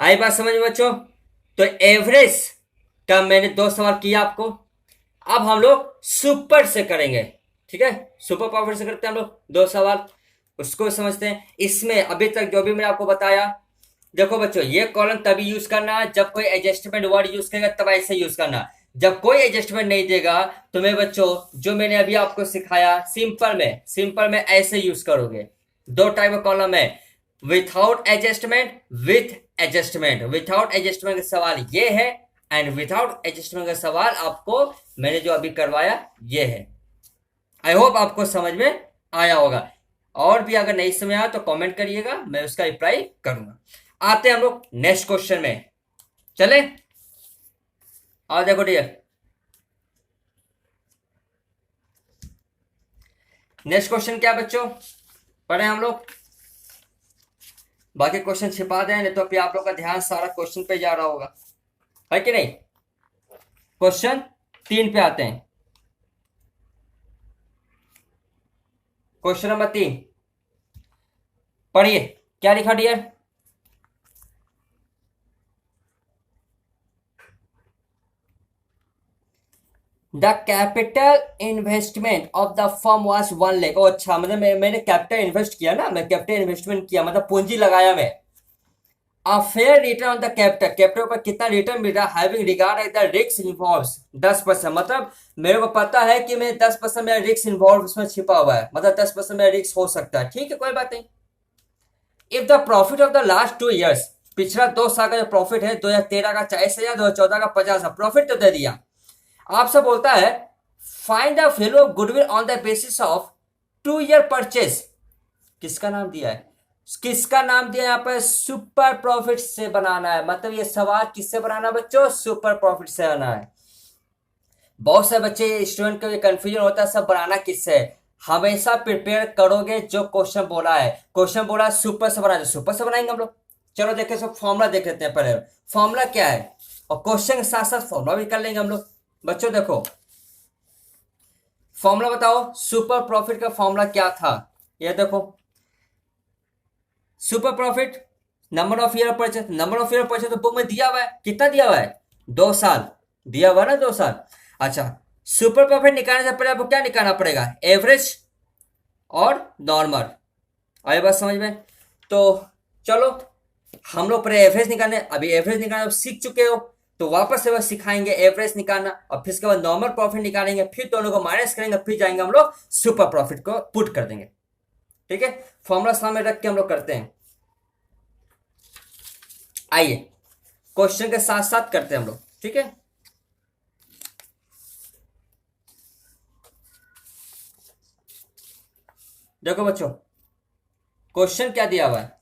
A: आई बात समझ में बच्चों? तो एवरेज का मैंने 2 सवाल किया आपको। अब हम लोग सुपर से करेंगे, ठीक है, सुपर प्रॉफिट से करते हैं हम लोग 2 सवाल, उसको समझते हैं। इसमें अभी तक जो भी मैंने आपको बताया, देखो बच्चों, ये कॉलम तभी यूज करना है जब कोई एडजस्टमेंट वर्ड यूज करेगा, तब ऐसे यूज करना। जब कोई एडजस्टमेंट नहीं देगा तो मैं बच्चों जो मैंने अभी आपको सिखाया सिंपल में ऐसे यूज करोगे। 2 टाइप का कॉलम है, without adjustment, with adjustment. Without adjustment का सवाल ये है, एंड विथआउट एडजस्टमेंट का सवाल आपको मैंने जो अभी करवाया ये है। आई होप आपको समझ में आया होगा। और भी अगर नहीं समझ आया तो कमेंट करिएगा, मैं उसका रिप्लाई करूंगा। आते हैं हम लोग नेक्स्ट क्वेश्चन में, चले। आओ देखो डियर, नेक्स्ट क्वेश्चन क्या बच्चों पढ़े हम लोग। बाकी क्वेश्चन छिपा दें, नहीं तो फिर आप लोग का ध्यान सारा क्वेश्चन पे जा रहा होगा, है कि नहीं। क्वेश्चन 3 पे आते हैं। क्वेश्चन नंबर 3 पढ़िए, क्या लिखा dear. The capital investment of the firm was 1 lakh. अच्छा, मतलब मैंने कैपिटल इन्वेस्ट किया ना, मैं कैपिटल इन्वेस्टमेंट किया, मतलब पूंजी लगाया मैं। A fair return on the capital, capital पर कितना रिटर्न मिल रहा है, having regard the risk involves 10%। मतलब मेरे को पता है कि मैं 10% मेरा रिस्क इन्वॉल्व उसमें छिपा हुआ है, मतलब 10% मेरा रिस्क हो सकता है, ठीक है, कोई बात नहीं। If the profit of the last 2 years, पिछला 2 साल का जो प्रॉफिट है, 2013 का 40,000, 2014 का 50,000 प्रॉफिट तो दे दिया। आपसे बोलता है find the value of goodwill on the basis of 2 year purchase. किसका नाम दिया है, किसका नाम दिया है यहाँ पर, सुपर प्रॉफिट से बनाना है। मतलब ये सवाल किससे बनाना है बच्चों, सुपर प्रॉफिट से बनाना है। बहुत से बच्चे स्टूडेंट को ये कंफ्यूजन होता है सब बनाना किससे है। हमेशा प्रिपेयर करोगे जो क्वेश्चन बोला है, क्वेश्चन बोला है सुपर से बनाए, सुपर से बनाएंगे हम लोग। चलो देखे, सब फॉर्मूला देख लेते हैं पहले, फॉर्मूला क्या है, और क्वेश्चन के साथ साथ फॉर्मूला भी कर लेंगे हम लोग। बच्चों देखो, फॉर्मूला बताओ, सुपर प्रॉफिट का फॉर्मूला क्या था, ये देखो। Super profit number of year purchase, number of year purchase तो बुक में दिया हुआ है, कितना दिया हुआ है, 2 साल दिया हुआ है ना, 2 साल। अच्छा, सुपर प्रॉफिट निकालने से पहले आपको क्या निकालना पड़ेगा, एवरेज और नॉर्मल। आई बात समझ में? तो चलो हम लोग पहले एवरेज निकालने, अभी एवरेज निकालना सीख चुके हो तो वापस से बस सिखाएंगे एवरेज निकालना, और फिर इसके बाद नॉर्मल प्रॉफिट निकालेंगे, फिर दोनों को माइनस करेंगे, फिर जाएंगे हम लोग सुपर प्रॉफिट को पुट कर देंगे, ठीक है। फॉर्मूला सामने रख के हम लोग करते हैं। आइए क्वेश्चन के साथ साथ करते हैं हम लोग, ठीक है। देखो बच्चों, क्वेश्चन क्या दिया हुआ है,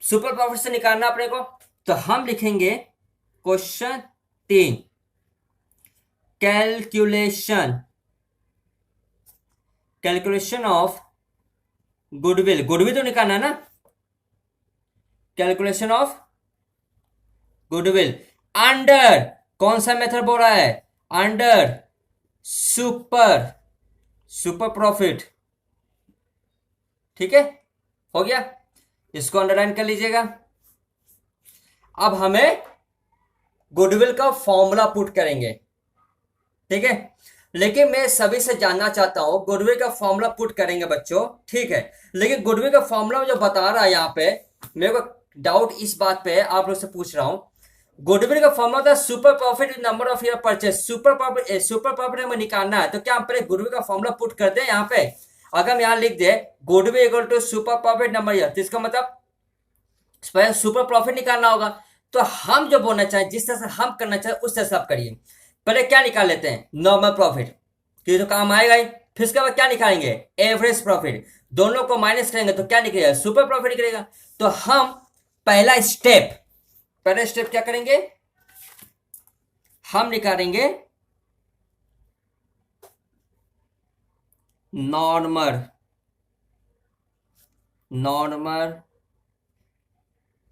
A: सुपर प्रॉफिट से निकालना अपने को, तो हम लिखेंगे question 3 calculation of goodwill, goodwill तो निकालना है ना, कैलकुलेशन ऑफ गुडविल अंडर, कौन सा मेथड बोल रहा है, अंडर सुपर प्रॉफिट, ठीक है, हो गया, इसको अंडरलाइन कर लीजिएगा। अब हमें गुडविल का फॉर्मूला पुट करेंगे, ठीक है। लेकिन मैं सभी से जानना चाहता हूं, गुडविल का फॉर्मूला पुट करेंगे बच्चों, ठीक है, लेकिन गुडविल का फॉर्मूला जो बता रहा है यहाँ पे, मेरे को डाउट इस बात पे आप लोग से पूछ रहा हूं। गुडविल का फॉर्मूला था super profit number of year purchase, super profit हमें निकालना है, तो क्या हम पहले गुडविल का फॉर्मूला पुट कर दें यहाँ पे। अगर हम यहाँ लिख दे goodwill equal to super profit number year, तो इसका मतलब सुपर प्रॉफिट निकालना होगा। तो हम जो बोलना चाहें, जिस तरह से हम करना चाहें उस तरह से आप करिए। पहले क्या निकाल लेते हैं, नॉर्मल प्रॉफिट, तो काम आएगा ही। फिर उसके बाद क्या निकालेंगे, एवरेज प्रॉफिट, दोनों को माइनस करेंगे तो क्या निकलेगा, सुपर प्रॉफिट निकलेगा। तो हम पहला स्टेप क्या करेंगे, हम निकालेंगे नॉर्मल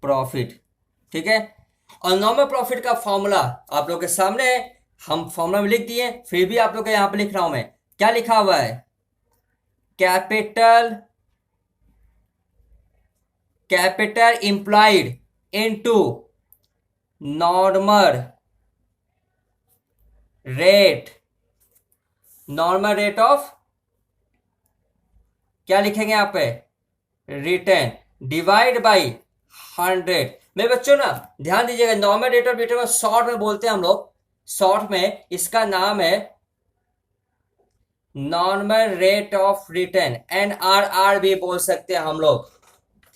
A: प्रॉफिट, ठीक है। और नॉर्मल प्रॉफिट का फॉर्मूला आप लोग के सामने है, हम फॉर्मूला में लिख दिए, फिर भी आप लोग के यहां पे लिख रहा हूं मैं, क्या लिखा हुआ है, capital capital implied into normal rate, normal rate of, क्या लिखेंगे यहाँ पे, रिटर्न, डिवाइड बाई 100। मेरे बच्चों ना ध्यान दीजिएगा, नॉर्मल रेट ऑफ रिटर्न को शॉर्ट में बोलते हैं हम लोग, शॉर्ट में इसका नाम है normal rate of return, NRR भी बोल सकते हैं हम लोग,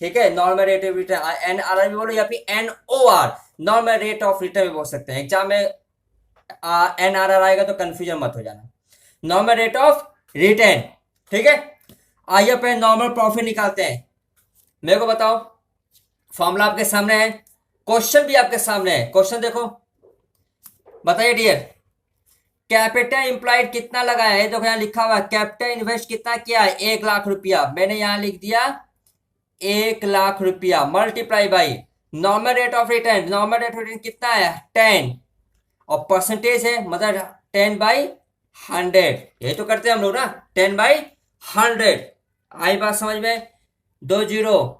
A: ठीक है। Normal rate of return NRR भी बोलो या फिर NOR, normal rate of return भी बोल सकते हैं। एग्जाम में NRR आएगा तो कंफ्यूजन मत हो जाना, नॉर्मल रेट ऑफ रिटर्न, ठीक है। आइए अपने नॉर्मल प्रॉफिट निकालते हैं। मेरे को बताओ, फॉर्मूला आपके सामने है, क्वेश्चन भी आपके सामने है, क्वेश्चन देखो, बताइए डियर, कैपिटल इंप्लॉयड कितना लगाया है, देखो यहाँ लिखा हुआ है कैपिटल इन्वेस्ट कितना किया है, 1 लाख रुपया, मैंने यहां लिख दिया 1 लाख रुपया, multiply by normal rate of return, normal rate of return कितना है 10, और परसेंटेज है मतलब 10/100, यही तो करते हैं हम लोग ना, 10/100। आई बात समझ में, 2 जीरो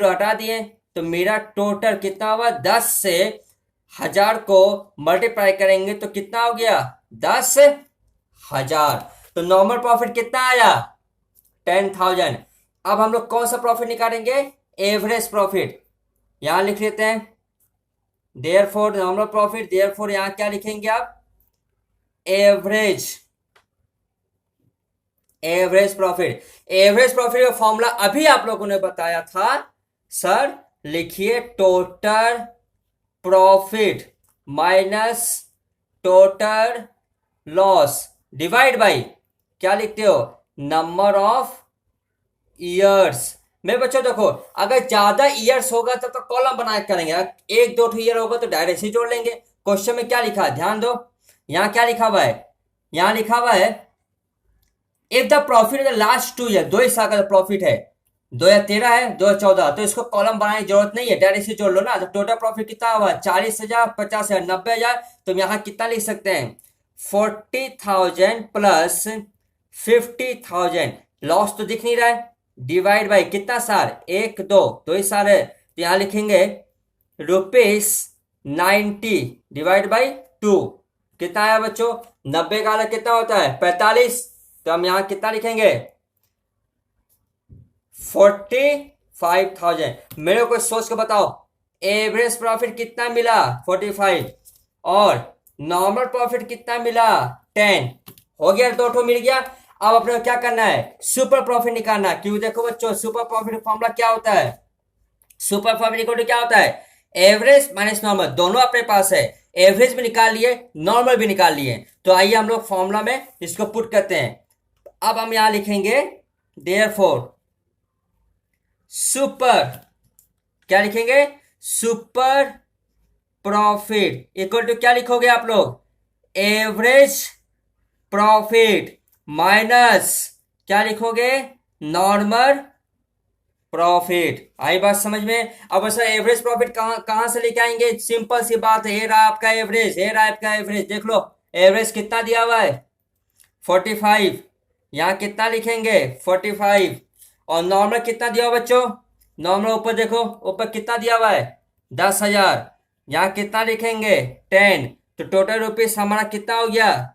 A: हटा दिए तो मेरा टोटल कितना हुआ, 10 से 1000 को मल्टीप्लाई करेंगे तो कितना हो गया, 10,000। तो नॉर्मल प्रॉफिट कितना आया, 10,000। अब हम लोग कौन सा प्रॉफिट निकालेंगे, एवरेज प्रॉफिट, यहां लिख लेते हैं देयरफॉर नॉर्मल प्रॉफिट, देयरफॉर यहां क्या लिखेंगे आप, average, average profit. Average profit का फॉर्मूला अभी आप लोगों ने बताया था सर, लिखिए total profit minus total loss divide by, क्या लिखते हो, नंबर ऑफ ईयर्स। मेरे बच्चों देखो, अगर ज्यादा ईयर्स होगा तब तो कॉलम बना करेंगे, 1 2 ईयर होगा तो डायरेक्ट ही जोड़ लेंगे। क्वेश्चन में क्या लिखा है ध्यान दो, यहां क्या लिखा हुआ है, यहां लिखा हुआ है if the profit the last 2 year, 2 ही साल का प्रॉफिट है, 2013 है 2014, तो इसको कॉलम बनाने की जरूरत नहीं है, डायरेक्ट से जोड़ लो ना। तो टोटल प्रॉफिट कितना हुआ, 40,000, 50,000, 90,000, तो यहाँ कितना लिख सकते हैं, 40,000 प्लस 50,000, लॉस तो दिख नहीं रहा है, डिवाइड बाई कितना साल, 1 2, 2 ही साल है, तो यहाँ लिखेंगे ₹90 डिवाइड बाई 2, कितना आया बच्चों, 90 का अलग कितना होता है 45, तो हम यहां कितना लिखेंगे 45,000। मेरे को सोच के बताओ, एवरेज प्रॉफिट कितना मिला 45, और नॉर्मल प्रॉफिट कितना मिला 10, हो गया, 2 मिल गया। अब अपने को क्या करना है, सुपर प्रॉफिट निकालना, क्यों देखो बच्चों सुपर प्रॉफिट फॉर्मूला क्या होता है, सुपर प्रॉफिट इक्वल टू क्या होता है, एवरेज माइनस नॉर्मल, दोनों अपने पास है, एवरेज भी निकाल लिए नॉर्मल भी निकाल लिए। तो आइए हम लोग फॉर्मूला में इसको पुट करते हैं। अब हम यहां लिखेंगे देयरफॉर सुपर, क्या लिखेंगे, सुपर प्रॉफिट इक्वल टू क्या लिखोगे आप लोग, एवरेज प्रॉफिट माइनस क्या लिखोगे, नॉर्मल प्रॉफिट। आई बात समझ में। अब सर एवरेज प्रॉफिट कहां से लेके आएंगे, सिंपल सी बात है, ये रहा आपका एवरेज, ये रहा आपका एवरेज, देख लो एवरेज कितना दिया हुआ है 45, यहां कितना लिखेंगे 45, और नॉर्मल कितना दिया हुआ बच्चों, नॉर्मल ऊपर देखो, ऊपर कितना दिया हुआ है 10,000, यहां कितना लिखेंगे 10, तो टोटल रुपीज हमारा कितना हो गया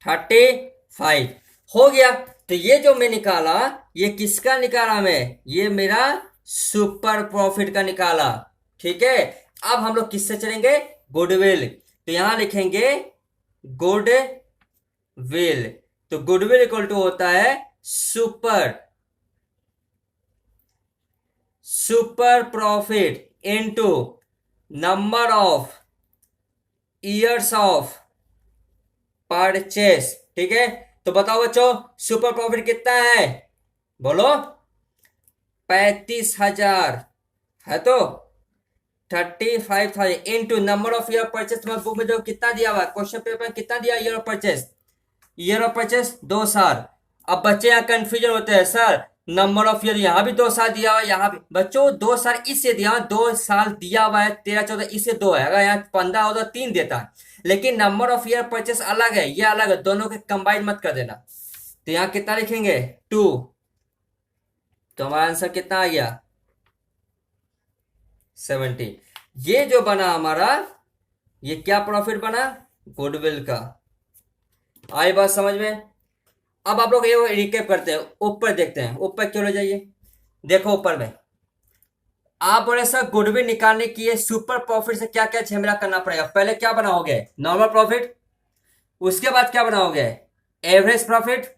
A: 35 हो गया। तो ये जो मैं निकाला, ये किसका निकाला मैं, ये मेरा सुपर प्रॉफिट का निकाला, ठीक है। अब हम लोग किससे चलेंगे, गुडविल, तो यहां लिखेंगे गुडविल, तो गुडविल इक्वल टू होता है super profit into number of years of purchase, ठीक है। तो बताओ बच्चों सुपर प्रॉफिट कितना है, बोलो 35,000 है, तो 35,000 into number of year purchase, तुम्हारे बुक में जो कितना दिया हुआ क्वेश्चन पेपर में कितना दिया, year of purchase, year of purchase 2 साल। अब बच्चे यहाँ कंफ्यूजन होते हैं, सर नंबर ऑफ ईयर यहाँ भी 2 साल दिया हुआ है, यहाँ भी बच्चों 2 साल इससे दिया, 2 साल दिया हुआ है 13 14, इससे 2 है, अगर यहाँ 15 होता 3 देता है, लेकिन नंबर ऑफ ईयर परचेस अलग है, ये अलग है, दोनों के कंबाइन मत कर देना। तो यहाँ कितना लिखेंगे 2, तो हमारा आंसर कितना आ गया 70। ये जो बना हमारा, ये क्या प्रॉफिट बना, गुडविल का। आई बात समझ में। अब आप लोग ये रिकेप करते हैं, ऊपर देखते हैं, ऊपर क्यों ले जाइए। देखो ऊपर में आप बोले सर गुडविल निकालने की है सुपर प्रॉफिट से क्या क्या झमेला करना पड़ेगा। पहले क्या बनाओगे, नॉर्मल प्रॉफिट, उसके बाद क्या बनाओगे, एवरेज प्रॉफिट।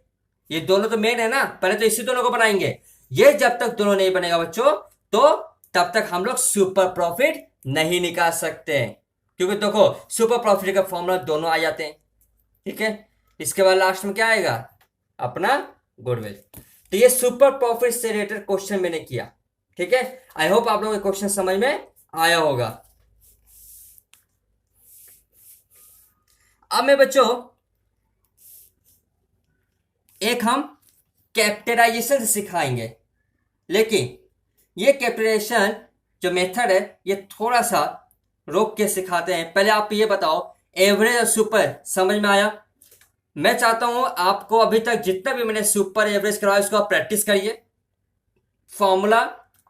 A: ये दोनों तो मेन है ना, पहले तो इसी दोनों को बनाएंगे। ये जब तक दोनों नहीं बनेगा बच्चों, तो तब तक हम लोग सुपर प्रॉफिट नहीं निकाल सकते, क्योंकि देखो सुपर प्रॉफिट का फॉर्मूला दोनों आ जाते हैं। ठीक है, इसके बाद लास्ट में क्या आएगा, अपना गुडविल। तो ये सुपर प्रॉफिट से रिलेटेड क्वेश्चन मैंने किया। ठीक है, आई होप आप लोगों को क्वेश्चन समझ में आया होगा। अब मैं बच्चों एक हम कैपिटलाइजेशन सिखाएंगे, लेकिन ये कैपिटलाइजेशन जो मेथड है ये थोड़ा सा रोक के सिखाते हैं। पहले आप ये बताओ, एवरेज और सुपर समझ में आया। मैं चाहता हूं आपको अभी तक जितना भी मैंने सुपर एवरेज कराया उसको आप प्रैक्टिस करिए। फॉर्मूला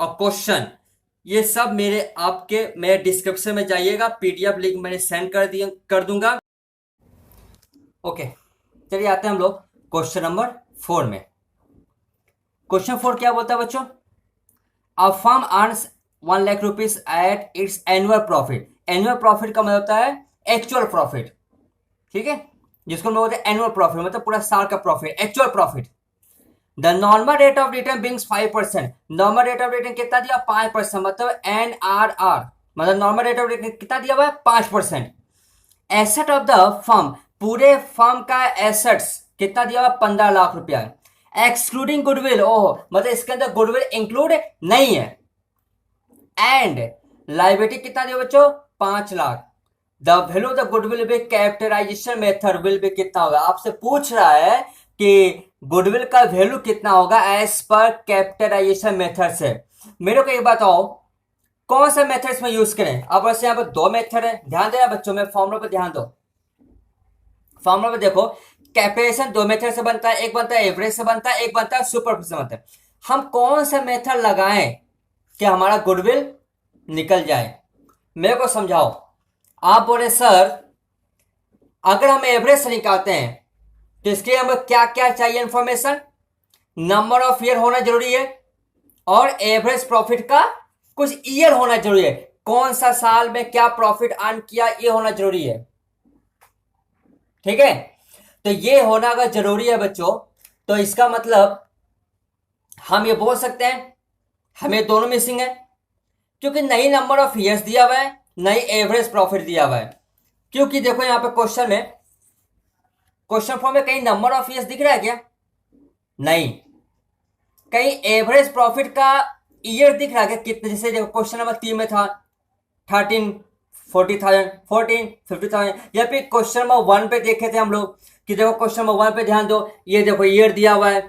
A: और क्वेश्चन ये सब मेरे डिस्क्रिप्शन में जाइएगा, पीडीएफ लिंक मैंने सेंड कर दूंगा। ओके, चलिए आते हैं हम लोग क्वेश्चन नंबर 4 में। क्वेश्चन 4 क्या बोलता है बच्चों, a firm earns 1 lakh rupees at its annual profit. Annual profit का मतलब होता है एक्चुअल प्रॉफिट। ठीक है, जिसको हम बोलते हैं एनुअल प्रॉफिट, मतलब पूरा साल का profit, actual profit. The normal rate of return बिंग्स 5%। Normal rate of return कितना दिया, 5%, मतलब NRR, मतलब नॉर्मल रेट ऑफ रिटर्न कितना दिया हुआ है, 5%। एसेट ऑफ द फर्म, पूरे फर्म का एसेट्स कितना दिया हुआ, 15 लाख रुपया। एक्सक्लूडिंग गुडविल, ओह मतलब इसके अंदर गुडविल इंक्लूड नहीं है। एंड लाइबिलिटी कितना दिया बच्चों, 5 lakh. The value of the goodwill by capitalization method will be कितना होगा, आपसे पूछ रहा है कि गुडविल का वैल्यू कितना होगा एज पर कैपिटलाइजेशन मेथड से। मेरे को एक बताओ कौन सा मेथड इसमें यूज करें। अब वैसे यहाँ पर 2 मेथड है, ध्यान देना बच्चों, में फॉर्मूला पर ध्यान दो। फॉर्मूला पर देखो, कैपिटलाइजेशन 2 मेथड से बनता है, एक बनता है एवरेज से बनता है, एक बनता है सुपर से बनता है। हम कौन सा मेथड लगाएं कि हमारा गुडविल निकल जाए, मेरे को समझाओ। आप बोले सर अगर हम एवरेज से निकालते हैं तो इसके लिए हमें क्या क्या चाहिए इंफॉर्मेशन, नंबर ऑफ ईयर होना जरूरी है, और एवरेज प्रॉफिट का कुछ ईयर होना जरूरी है, कौन सा साल में क्या प्रॉफिट अर्न किया ये होना जरूरी है। ठीक है, तो ये होना अगर जरूरी है बच्चों, तो इसका मतलब हम ये बोल सकते हैं हमें दोनों मिसिंग है, क्योंकि नई नंबर ऑफ ईयर्स दिया हुआ है, नई एवरेज प्रॉफिट दिया हुआ है। क्योंकि देखो यहां पे क्वेश्चन फॉर्म में कहीं नंबर ऑफ ईयर्स दिख रहा है क्या, नहीं। कहीं एवरेज प्रॉफिट का ईयर दिख रहा है क्या, कितने, जैसे देखो क्वेश्चन नंबर 3 में था 13 40,000, 14 50,000, या फिर क्वेश्चन नंबर 1 पे देखे थे हम लोग कि देखो क्वेश्चन नंबर 1 पे ध्यान दो, ये देखो ईयर दिया हुआ है,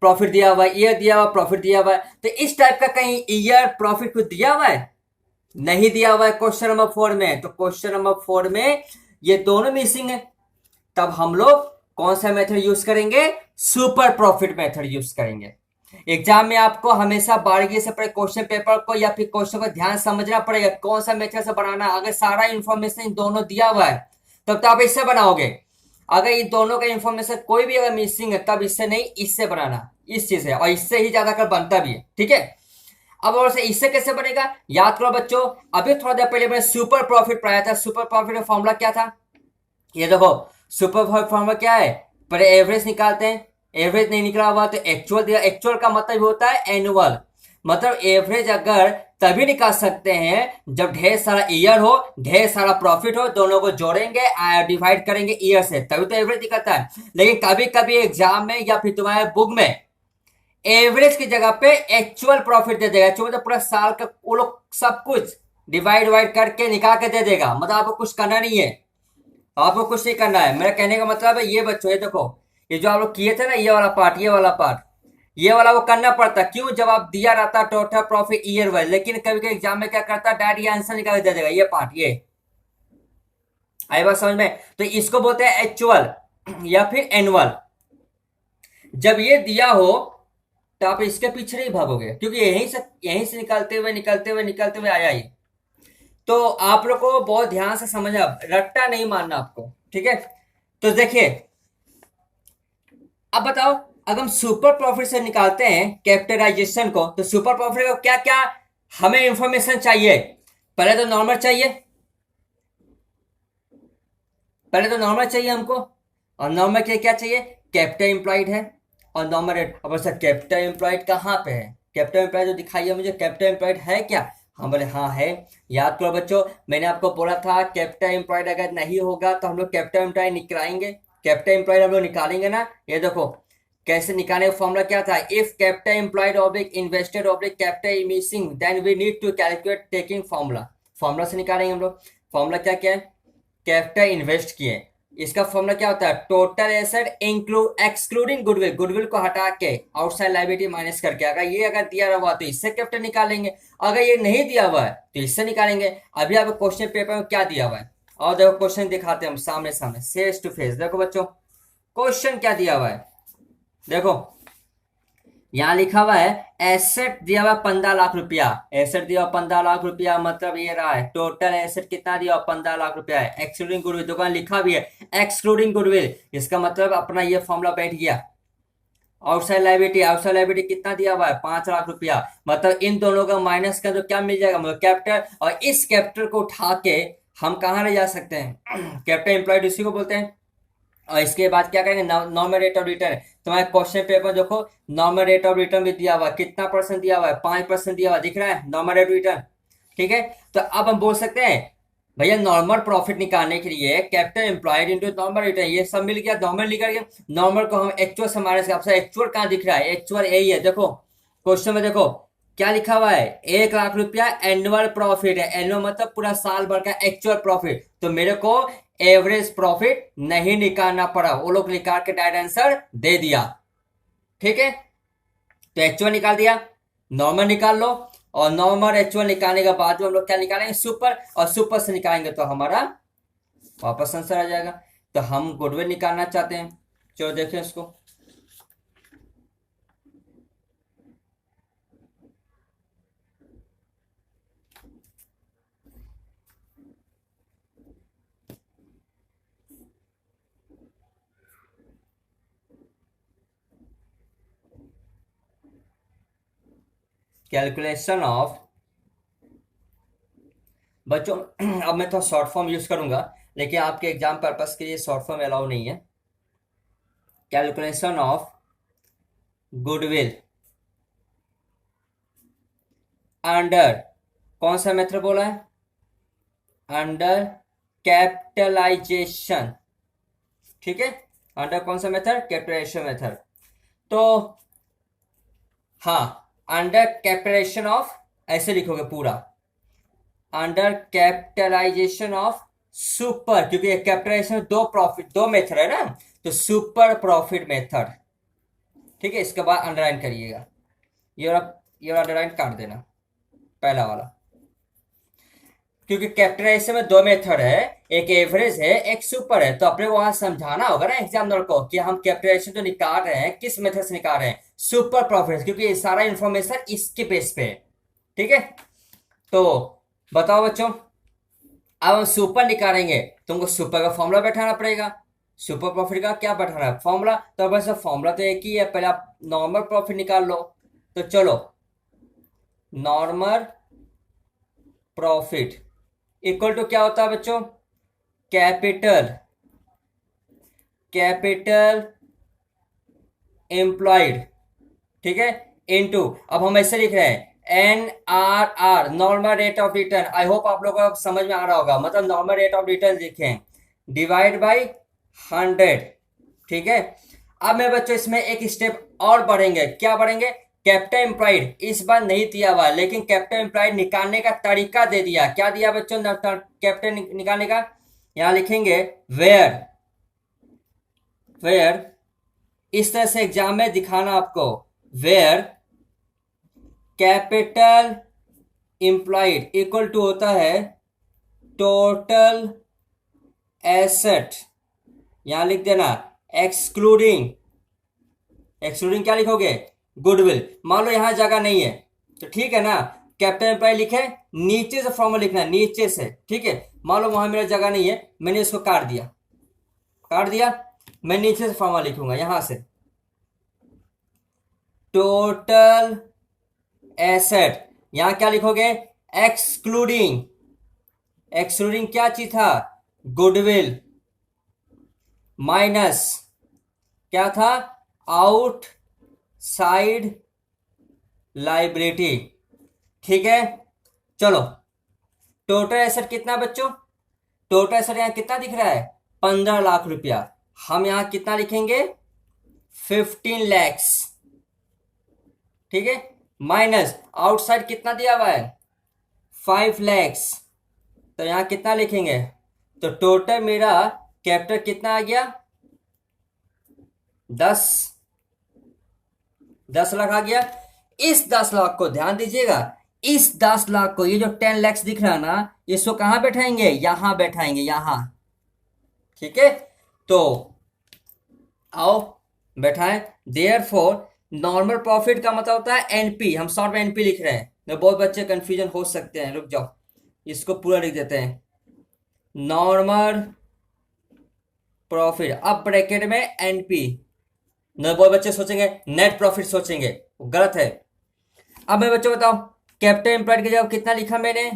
A: प्रॉफिट दिया हुआ है, ईयर दिया हुआ, प्रॉफिट दिया हुआ है। तो इस टाइप का कहीं ईयर प्रॉफिट कुछ दिया हुआ है, नहीं दिया हुआ है क्वेश्चन नंबर 4 में। तो क्वेश्चन नंबर 4 में ये दोनों मिसिंग है। तब हम लोग कौन सा मेथड यूज करेंगे, सुपर प्रॉफिट मेथड यूज करेंगे। एग्जाम में आपको हमेशा बारीकी से पढ़े क्वेश्चन पेपर को या फिर क्वेश्चन को ध्यान समझना पड़ेगा, कौन सा मेथड से बनाना। अगर सारा इंफॉर्मेशन दोनों दिया हुआ है तब तो आप इससे बनाओगे। अगर इन दोनों का इंफॉर्मेशन कोई भी अगर मिसिंग है तब इससे नहीं, इससे बनाना, इस चीज है, और इससे ही ज्यादा कर बनता भी है। ठीक है, अब और से इससे कैसे बनेगा, याद करो बच्चों, अभी थोड़ा देर पहले मैंने सुपर प्रॉफिट पढ़ाया था। सुपर प्रॉफिट का फॉर्मूला क्या था, ये देखो सुपर प्रॉफिट फॉर्मूला क्या है, पहले एवरेज निकालते हैं, एवरेज नहीं निकला हुआ तो एक्चुअल दिया। एक्चुअल का मतलब होता है एनुअल, मतलब एवरेज अगर तभी निकाल सकते हैं जब ढेर सारा ईयर हो, ढेर सारा प्रॉफिट हो, दोनों को जोड़ेंगे, डिवाइड करेंगे ईयर से, तभी तो एवरेज निकलता है। लेकिन कभी कभी एग्जाम में या फिर तुम्हारे बुक में एवरेज की जगह पे एक्चुअल प्रॉफिट दे देगा, मतलब पूरा साल का वो लोग सब कुछ डिवाइड करके निकाल के दे देगा। मतलब आपको कुछ करना नहीं है, आपको कुछ नहीं करना है। मेरा कहने का मतलब है ये बच्चों, ये देखो ये जो आप लोग किए थे ना, ये वाला पार्ट, ये वाला वो करना पड़ता। क्यों, जब आप दिया रहता टोटल प्रॉफिट ईयर वाइज, लेकिन कभी कभी एग्जाम में क्या करता है डायरेक्ट आंसर निकाल दे देगा, ये पार्ट, ये आई बात समझ में। तो इसको बोलते हैं एक्चुअल या फिर एनुअल। जब ये दिया हो तो आप इसके पीछे नहीं भागोगे, क्योंकि यहीं से निकलते हुए आया ये। तो आप लोग को बहुत ध्यान से समझना, रट्टा नहीं मारना आपको, ठीक है। तो देखिए, अब बताओ, अगर हम सुपर प्रॉफिट से निकालते हैं कैपिटलाइजेशन को, तो सुपर प्रॉफिट को क्या क्या हमें इंफॉर्मेशन चाहिए? पहले तो नॉर्मल चाहिए, पहले तो नॉर्मल चाहिए हमको। और नॉर्मल के लिए क्या चाहिए? कैपिटल एम्प्लॉयड है और नॉर्मल रेट। अब सर कैपिटल एम्प्लॉयड कहाँ पे है? कैपिटल एम्प्लॉयड जो दिखाइए मुझे, कैपिटल एम्प्लॉयड है क्या? हम बोले हाँ है। याद करो बच्चों, मैंने आपको बोला था कैपिटल एम्प्लॉयड अगर नहीं होगा तो हम लोग कैपिटल एम्प्लॉयड निकालेंगे। कैपिटल एम्प्लॉयड हम लोग निकालेंगे ना, ये देखो कैसे निकालने का फॉर्मूला क्या था? If capital employed oblique invested oblique capital missing then we need to calculate taking formula. Formula से निकालेंगे हम लोग। फॉर्मूला क्या क्या है? कैपिटल इन्वेस्ट किए, इसका फॉर्मूला क्या होता है? Total asset include excluding goodwill, goodwill को हटा के आउटसाइड लायबिलिटी माइनस करके। अगर दिया हुआ तो इससे कैपिटल निकालेंगे, अगर ये नहीं दिया हुआ है तो इससे निकालेंगे। अभी आपको क्वेश्चन पेपर में क्या दिया हुआ है, और देखो क्वेश्चन दिखाते हैं हम सामने सामने, फेस टू फेस। देखो बच्चों क्वेश्चन क्या दिया हुआ है, देखो यहाँ लिखा हुआ है एसेट दिया हुआ 15 लाख रुपया। एसेट दिया हुआ 15 लाख रुपया, मतलब ये रहा है टोटल एसेट कितना दिया हुआ? 15 लाख रुपया है। एक्सक्लूडिंग गुडविल, दुकान लिखा भी है एक्सक्लूडिंग गुडविल, इसका मतलब अपना ये फॉर्मूला बैठ गया। आउटसाइड लायबिलिटी, आउटसाइड लायबिलिटी कितना दिया हुआ है? 5 लाख रुपया। मतलब इन दोनों का माइनस का तो क्या मिल जाएगा? मतलब कैपिटल, और इस कैपिटल को उठा के हम कहाँ ले जा सकते हैं? कैपिटल एम्प्लॉयड इसी को बोलते हैं। और इसके बाद क्या करेंगे? Normal rate of return. तुम्हारे क्वेश्चन पेपर देखो, नॉर्मल रेट ऑफ रिटर्न भी दिया हुआ है, कितना परसेंट दिया हुआ है? 5% दिया हुआ दिख रहा है नॉर्मल रेट ऑफ रिटर्न, ठीक है। तो अब हम बोल सकते हैं भैया नॉर्मल प्रॉफिट निकालने के लिए capital employed into normal return, ये सब मिल गया, नॉर्मल निकल गया। नॉर्मल को हम एक्चुअल से माइनस कर, एक्चुअल कहाँ दिख रहा है? एक्चुअल यही है, देखो क्वेश्चन में देखो क्या लिखा हुआ है? 1 लाख रुपया एनुअल प्रॉफिट है। एनुअल मतलब पूरा साल भर का एक्चुअल प्रॉफिट। तो मेरे को एवरेज प्रॉफिट नहीं निकालना पड़ा, वो लोग निकाल के डायरेक्ट आंसर दे दिया, ठीक है। तो एक्चुअल निकाल दिया, नॉर्मल निकाल लो, और नॉर्मल एक्चुअल निकालने के बाद हम लोग क्या निकालेंगे? सुपर, और सुपर से निकालेंगे तो हमारा वापस आंसर आ जाएगा। तो हम गुडविल निकालना चाहते हैं, चलो देखिए इसको। कैलकुलेशन ऑफ, बच्चों अब मैं थोड़ा शॉर्ट फॉर्म यूज करूंगा, लेकिन आपके एग्जाम पर्पस के लिए शॉर्ट फॉर्म अलाउ नहीं है। कैलकुलेशन ऑफ गुडविल अंडर कौन सा मेथड बोला है? अंडर कैपिटलाइजेशन, ठीक है। अंडर कौन सा मेथड? Capitalisation method. तो हाँ, अंडर कैपिटलाइजेशन ऑफ, ऐसे लिखोगे पूरा, अंडर कैपिटलाइजेशन ऑफ सुपर, क्योंकि कैपिटलाइजेशन दो प्रॉफिट, दो मेथड है ना, तो सुपर प्रॉफिट मेथड, ठीक है। इसके बाद अंडरलाइन करिएगा, ये अंडरलाइन काट देना पहला वाला, क्योंकि कैपिटलाइजेशन में दो मेथड है, एक एवरेज है एक सुपर है। तो अपने को वहां समझाना होगा ना एग्जामिनर को कि हम कैपिटलाइजेशन जो निकाल रहे हैं किस मेथड से निकाल रहे हैं? सुपर प्रॉफिट, क्योंकि ये सारा इंफॉर्मेशन इसके बेस पे है, ठीक है। तो बताओ बच्चों, अब हम सुपर निकालेंगे, तुमको सुपर का फॉर्मूला बैठाना पड़ेगा। सुपर प्रॉफिट का क्या बैठाना है? फॉर्मूला। तो वैसे फॉर्मूला तो एक ही है, पहले आप नॉर्मल प्रॉफिट निकाल लो। तो चलो, नॉर्मल प्रॉफिट इक्वल टू क्या होता है बच्चों? कैपिटल, कैपिटल एम्प्लॉयड, ठीक है, इनटू, अब हम ऐसे लिख रहे हैं NRR, normal rate of return. I hope आप लोगों को समझ में आ रहा होगा, मतलब नॉर्मल रेट ऑफ रिटर्न लिखें, डिवाइड बाई 100, ठीक है। अब मेरे बच्चों इसमें एक स्टेप और बढ़ेंगे, क्या बढ़ेंगे? कैपिटल एम्प्लॉयड इस बार नहीं दिया हुआ, लेकिन कैपिटल एम्प्लॉयड निकालने का तरीका दे दिया। क्या दिया बच्चों कैपिटल निकालने का? यहां लिखेंगे वेयर, वेयर, इस तरह से एग्जाम में दिखाना आपको, where capital employed equal to होता है टोटल एसेट, यहां लिख देना एक्सक्लूडिंग, एक्सक्लूडिंग क्या लिखोगे? गुडविल। मान लो यहां जगह नहीं है तो ठीक है ना, कैपिटल एम्प्लॉय लिखे, नीचे से फॉर्मूला लिखना है, नीचे से, ठीक है। मान लो वहां मेरा जगह नहीं है, मैंने इसको काट दिया, मैं नीचे से फॉर्मूला लिखूंगा यहां से, टोटल एसेट, यहां क्या लिखोगे, एक्सक्लूडिंग, एक्सक्लूडिंग क्या चीज था, गुडविल, माइनस क्या था, आउटसाइड लाइबिलिटी, ठीक है। चलो टोटल एसेट कितना बच्चों, टोटल एसेट यहां कितना दिख रहा है, 15 लाख रुपया, हम यहां कितना लिखेंगे, 15 लैक्स, ठीक है। माइनस आउटसाइड कितना दिया हुआ है, 5 लैक्स, तो यहां कितना लिखेंगे, तो टोटल मेरा कैपिटल कितना आ गया, 10 लाख आ गया। इस 10 लाख को ध्यान दीजिएगा, इस 10 लाख को, ये जो 10 लैक्स दिख रहा है ना, इसको कहां बैठाएंगे, यहां बैठाएंगे, यहां, ठीक है। तो आओ बैठाएं, देयरफॉर नॉर्मल प्रॉफिट का मतलब होता है एनपी, हम शॉर्ट में एनपी लिख रहे हैं, तो बहुत बच्चे कंफ्यूजन हो सकते हैं, रुक जाओ इसको पूरा लिख देते हैं, नॉर्मल प्रॉफिट, अब ब्रैकेट में एनपी, न बहुत बच्चे सोचेंगे नेट प्रॉफिट सोचेंगे, गलत है। अब मैं बच्चों बताओ, कैपिटल एम्प्लॉयड की जगह कितना लिखा मैंने,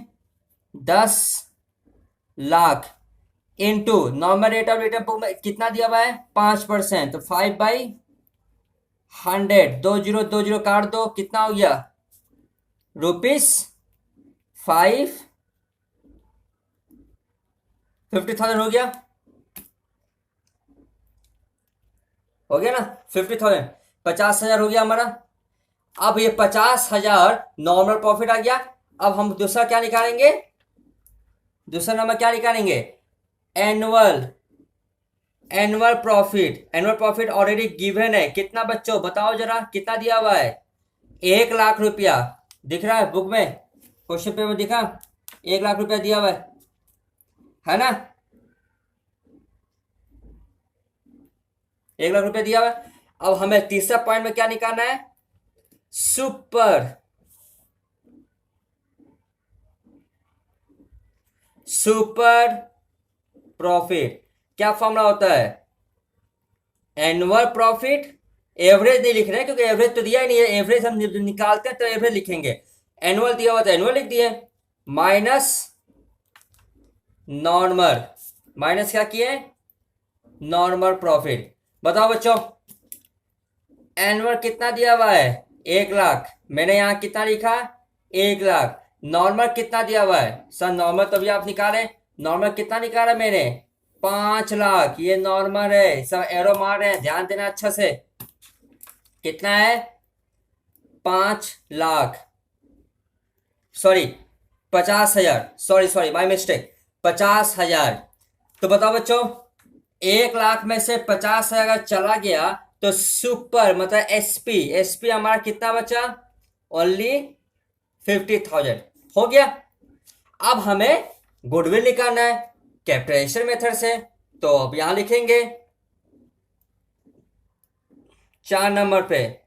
A: 10 lakh, into normal rate of return book में कितना दिया हुआ है, 5%, तो 5/100, 20 काट दो, कितना हो गया, ₹5 50,000 हो गया ना, 50,000, 50,000 हो गया हमारा। अब ये 50,000 नॉर्मल प्रॉफिट आ गया। अब हम दूसरा क्या निकालेंगे, दूसरा नंबर क्या निकालेंगे, annual, annual profit, annual profit already given है, कितना बच्चों बताओ जरा, कितना दिया हुआ है, 1 लाख रुपया, दिख रहा है बुक में, क्वेश्चन पेपर में दिखा, 1 लाख रुपया दिया हुआ है ना, 1 लाख रुपया दिया हुआ है। अब हमें तीसरा पॉइंट में क्या निकालना है, सुपर प्रॉफिट, क्या फॉर्मूला होता है, एनुअल प्रॉफिट, एवरेज नहीं लिख रहे हैं क्योंकि एवरेज तो दिया ही नहीं है, एवरेज हम निकालते हैं तो एवरेज लिखेंगे, एनुअल दिया हुआ तो एनुअल लिख दिए, माइनस नॉर्मल, माइनस क्या किए, नॉर्मल प्रॉफिट। बताओ बच्चों एनुअल कितना दिया हुआ है, 1 लाख, मैंने यहां कितना लिखा, 1 लाख, नॉर्मल कितना दिया हुआ है सर, नॉर्मल तो भी आप निकालें, नॉर्मल कितना निकाला मैंने, 5 लाख, ये नॉर्मल है, सब एरो मार रहे हैं, ध्यान देना अच्छा से, कितना है, 5 lakh, sorry 50,000, sorry by mistake, 50,000। तो बताओ बच्चों 1 लाख में से 50,000 चला गया तो सुपर मतलब एसपी हमारा कितना बचा, ओनली 50,000 हो गया। अब हमें गुडविल निकालना है कैपिटलाइजेशन मेथड से, तो अब यहां लिखेंगे 4 नंबर पे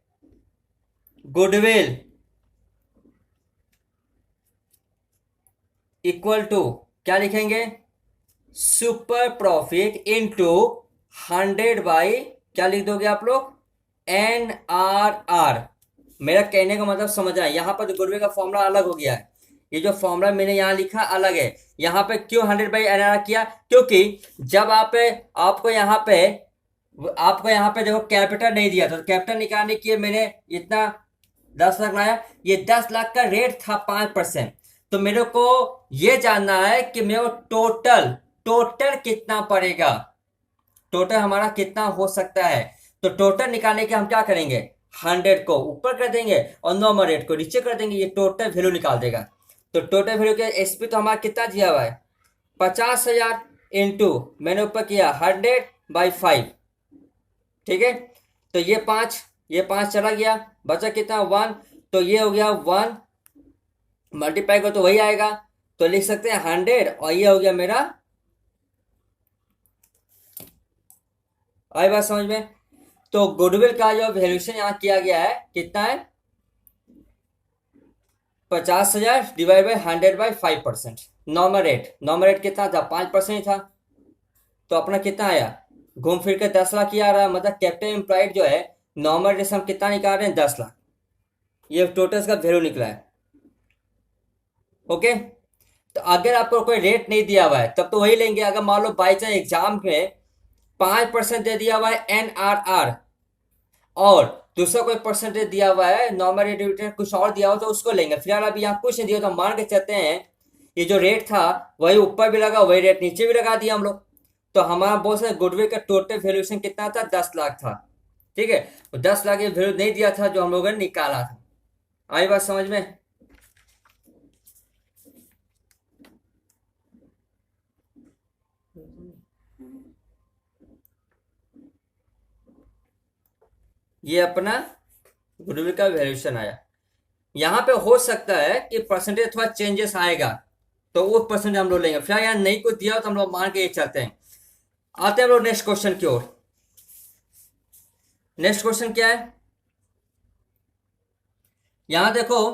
A: गुडविल इक्वल टू क्या लिखेंगे, सुपर प्रॉफिट इनटू 100 बाई क्या लिख दोगे आप लोग, NRR। मेरा कहने का मतलब समझ रहा है, यहां पर गुडविल का फॉर्मूला अलग हो गया है, ये जो फॉर्मूला मैंने यहां लिखा अलग है, यहां पे क्यों 100/NRR किया, क्योंकि जब आपको यहां पे देखो कैपिटल नहीं दिया था, तो कैपिटल निकालने के लिए मैंने इतना 10 लाख लाया, ये 10 लाख का रेट था 5%, तो मेरे को ये जानना है कि मेरे को टोटल कितना पड़ेगा, टोटल हमारा कितना हो सकता है। तो टोटल निकालने के हम क्या करेंगे, 100 को ऊपर कर देंगे और नॉर्मल रेट को नीचे कर देंगे, ये टोटल वैल्यू निकाल देगा। तो टोटल वैल्यू के एसपी तो हमारा कितना दिया हुआ है, 50,000 इंटू मैंने ऊपर किया 100/5, ठीक है। तो ये 5 चला गया, बचा कितना 1, तो ये हो गया 1 मल्टीप्लाई को तो वही आएगा, तो लिख सकते हैं 100 और ये हो गया मेरा, आई बात समझ में। तो गुडविल का जो वैल्यूएशन यहां किया गया है कितना है, 50,000 डिवाइड बाई 100/5%। नॉर्मल रेट कितना था? 5% था। तो अपना कितना आया? घूम फिर के 10 लाख ही आ रहा है। मतलब कैपिटल एम्प्लॉयड जो है नॉर्मल रेट से हम कितना निकाल रहे हैं? 10 लाख। ये टोटल इसका वैल्यू निकला है। ओके, तो अगर आपको कोई रेट नहीं दिया हुआ है तब तो वही लेंगे। अगर मान लो बाई चांस एग्जाम में 5% दे दिया हुआ है NRR, और दूसरा कोई परसेंटेज दिया हुआ है नॉर्मल रेट रिटर्न कुछ और दिया हो तो उसको लेंगे। फिलहाल अभी यहाँ कुछ नहीं दिया तो मान के चलते हैं ये जो रेट था वही ऊपर भी लगा, वही रेट नीचे भी लगा दिया हम लोग। तो हमारा बहुत सारे गुडविल का टोटल वैल्यूएशन कितना था? 10 लाख था। ठीक है, तो 10 लाख ये वैल्यू नहीं दिया था जो हम लोगों ने निकाला था। आई बात समझ में? ये अपना गुडविल का वैल्यूएशन आया। यहाँ पे हो सकता है कि परसेंटेज थोड़ा चेंजेस आएगा तो वो परसेंटेज हम लोग लेंगे। फिलहाल यहाँ नहीं कुछ दिया हो तो हम लोग मान के ये चलते हैं। आते हैं हम लोग नेक्स्ट क्वेश्चन की ओर। नेक्स्ट क्वेश्चन क्या है? यहां देखो,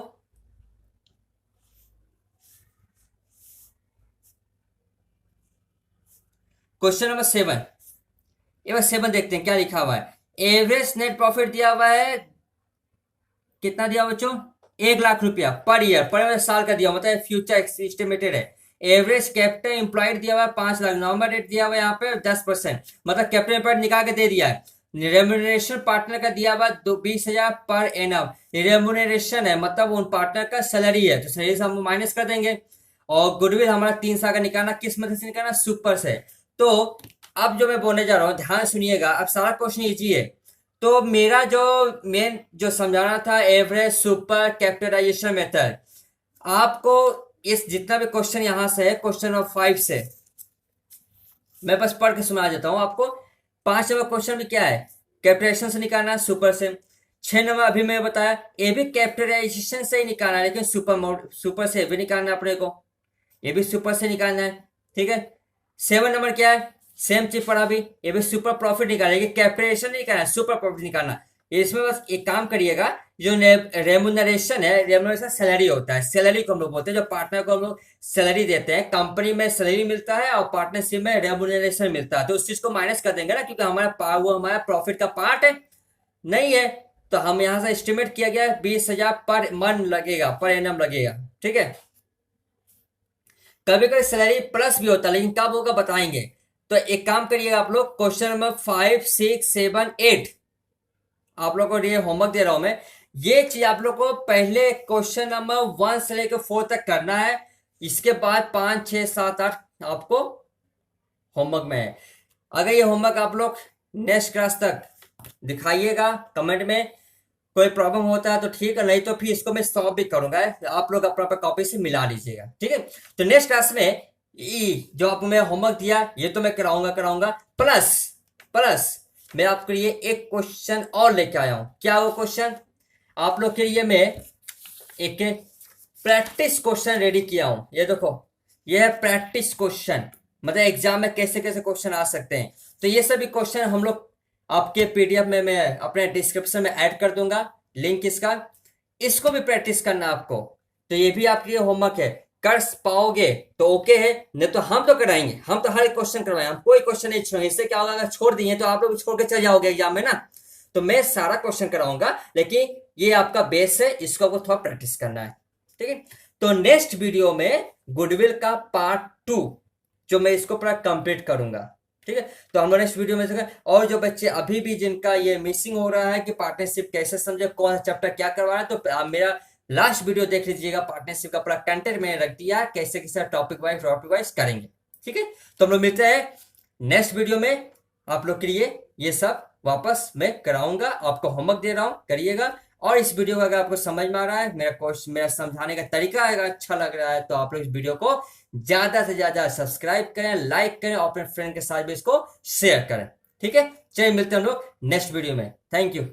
A: क्वेश्चन नंबर 7। ये बस 7 देखते हैं क्या लिखा हुआ है। एवरेज नेट प्रॉफिट दिया हुआ है, कितना दिया बच्चों? 1 लाख रुपया पर ईयर, पर साल का दिया, मतलब फ्यूचर एस्टिमेटेड है। एवरेज कैपिटल एम्प्लॉयड दिया हुआ है 5 लाख। नॉर्मल रेट दिया हुआ है यहाँ पे 10%, मतलब कैपिटल एम्प्लॉयड निकाल के दे दिया है। रेम्यूनरेशन पार्टनर का दिया हुआ 20,000 पर एनम। रेम्यूनरेशन है मतलब उन पार्टनर का सैलरी है, तो सैलरी से हम माइनस कर देंगे। और गुडविल हमारा 3 साल का निकालना, किस मदद से निकालना? सुपर से। तो अब जो मैं बोलने जा रहा हूँ ध्यान सुनिएगा, अब सारा क्वेश्चन इजी है। तो मेरा जो मेन जो समझाना था एवरेज सुपर कैपिटलाइजेशन मेथड, आपको इस जितना भी क्वेश्चन यहां से है क्वेश्चन नंबर 5 से मैं बस पढ़ के सुना देता हूं आपको। 5 नंबर क्वेश्चन भी क्या है? कैपिटलाइजेशन से निकालना है, सुपर से। 6 नंबर अभी मैं बताया ये भी कैपिटलाइजेशन से ही निकालना है, लेकिन सुपर से भी निकालना है अपने को, ये भी सुपर से निकालना है। ठीक है। 7 नंबर क्या है? सेम चीज पढ़ा भी, ये भी सुपर प्रॉफिट निकालेंगे, कैपिटलाइजेशन नहीं निकालना, सुपर प्रॉफिट निकालना। इसमें बस एक काम करिएगा, जो रेमुनरेशन है, रेमुनरेशन सैलरी होता है, सैलरी को हम लोग बोलते हैं, जो पार्टनर को हम लोग सैलरी देते हैं। कंपनी में सैलरी मिलता है और पार्टनरशिप में रेमुनरेशन मिलता है, तो उस चीज को माइनस कर देंगे ना, क्योंकि वो हमारा प्रॉफिट का पार्ट है नहीं है। तो हम यहाँ से एस्टिमेट किया गया 20,000 पर मंथ लगेगा, पर एनम लगेगा। ठीक है। कभी कभी सैलरी प्लस भी होता है, लेकिन कब होगा बताएंगे। तो एक काम करिएगा आप लोग, क्वेश्चन नंबर 5, 6, 7, 8 आप लोग को ये होमवर्क दे रहा हूं मैं। ये चीज आप लोग को पहले क्वेश्चन नंबर 1 से लेकर 4 तक करना है। इसके बाद 5, 6, 7, 8 आपको होमवर्क में है। अगर ये होमवर्क आप लोग नेक्स्ट क्लास तक दिखाइएगा, कमेंट में कोई प्रॉब्लम होता है तो ठीक है, नहीं तो फिर इसको मैं सॉल्व भी करूंगा, आप लोग अपना कॉपी से मिला लीजिएगा। ठीक है। तो नेक्स्ट क्लास में जो आपको मैं होमवर्क दिया ये तो मैं कराऊंगा प्लस प्लस मैं आपके लिए एक क्वेश्चन और लेके आया हूं। क्या वो क्वेश्चन? आप लोग के लिए मैं एक प्रैक्टिस क्वेश्चन रेडी किया हूं। ये देखो, ये है प्रैक्टिस क्वेश्चन, मतलब एग्जाम में कैसे कैसे क्वेश्चन आ सकते हैं। तो ये सभी क्वेश्चन हम लोग आपके पीडीएफ में मैं अपने डिस्क्रिप्शन में ऐड कर दूंगा लिंक इसका। इसको भी प्रैक्टिस करना आपको, तो ये भी आपके लिए होमवर्क है। कर पाओगे तो ओके है, नहीं तो हम तो कराएंगे, हम तो हर एक क्वेश्चन करवाएं, हम कोई क्वेश्चन नहीं छोड़ेंगे। इससे क्या होगा, अगर छोड़ दिए तो आप लोग छोड़ के चले जाओगे एग्जाम में ना। तो मैं सारा क्वेश्चन कराऊंगा, लेकिन ये आपका बेस है, इसको आपको थोड़ा प्रैक्टिस करना है। ठीक है। तो नेक्स्ट वीडियो में गुडविल का पार्ट 2 जो मैं इसको पूरा कंप्लीट करूंगा। ठीक है। तो हम लोग नेक्स्ट वीडियो में देखें। और जो बच्चे अभी भी जिनका ये मिसिंग हो रहा है कि पार्टनरशिप कैसे समझे, कौन सा चैप्टर क्या करवा रहा है, तो मेरा लास्ट वीडियो देख लीजिएगा। पार्टनरशिप का पूरा कंटेंट मैंने रख दिया, कैसे कैसे टॉपिक वाइज करेंगे। ठीक है। तो हम लोग मिलते हैं नेक्स्ट वीडियो में। आप लोग के लिए ये सब वापस मैं कराऊंगा, आपको होमवर्क दे रहा हूं, करिएगा। और इस वीडियो को अगर आपको समझ में आ रहा है, मेरा समझाने का तरीका अगर अच्छा लग रहा है, तो आप लोग इस वीडियो को ज्यादा से ज्यादा सब्सक्राइब करें, लाइक करें और अपने फ्रेंड के साथ भी इसको शेयर करें। ठीक है। चलिए मिलते हैं हम लोग नेक्स्ट वीडियो में। Thank you.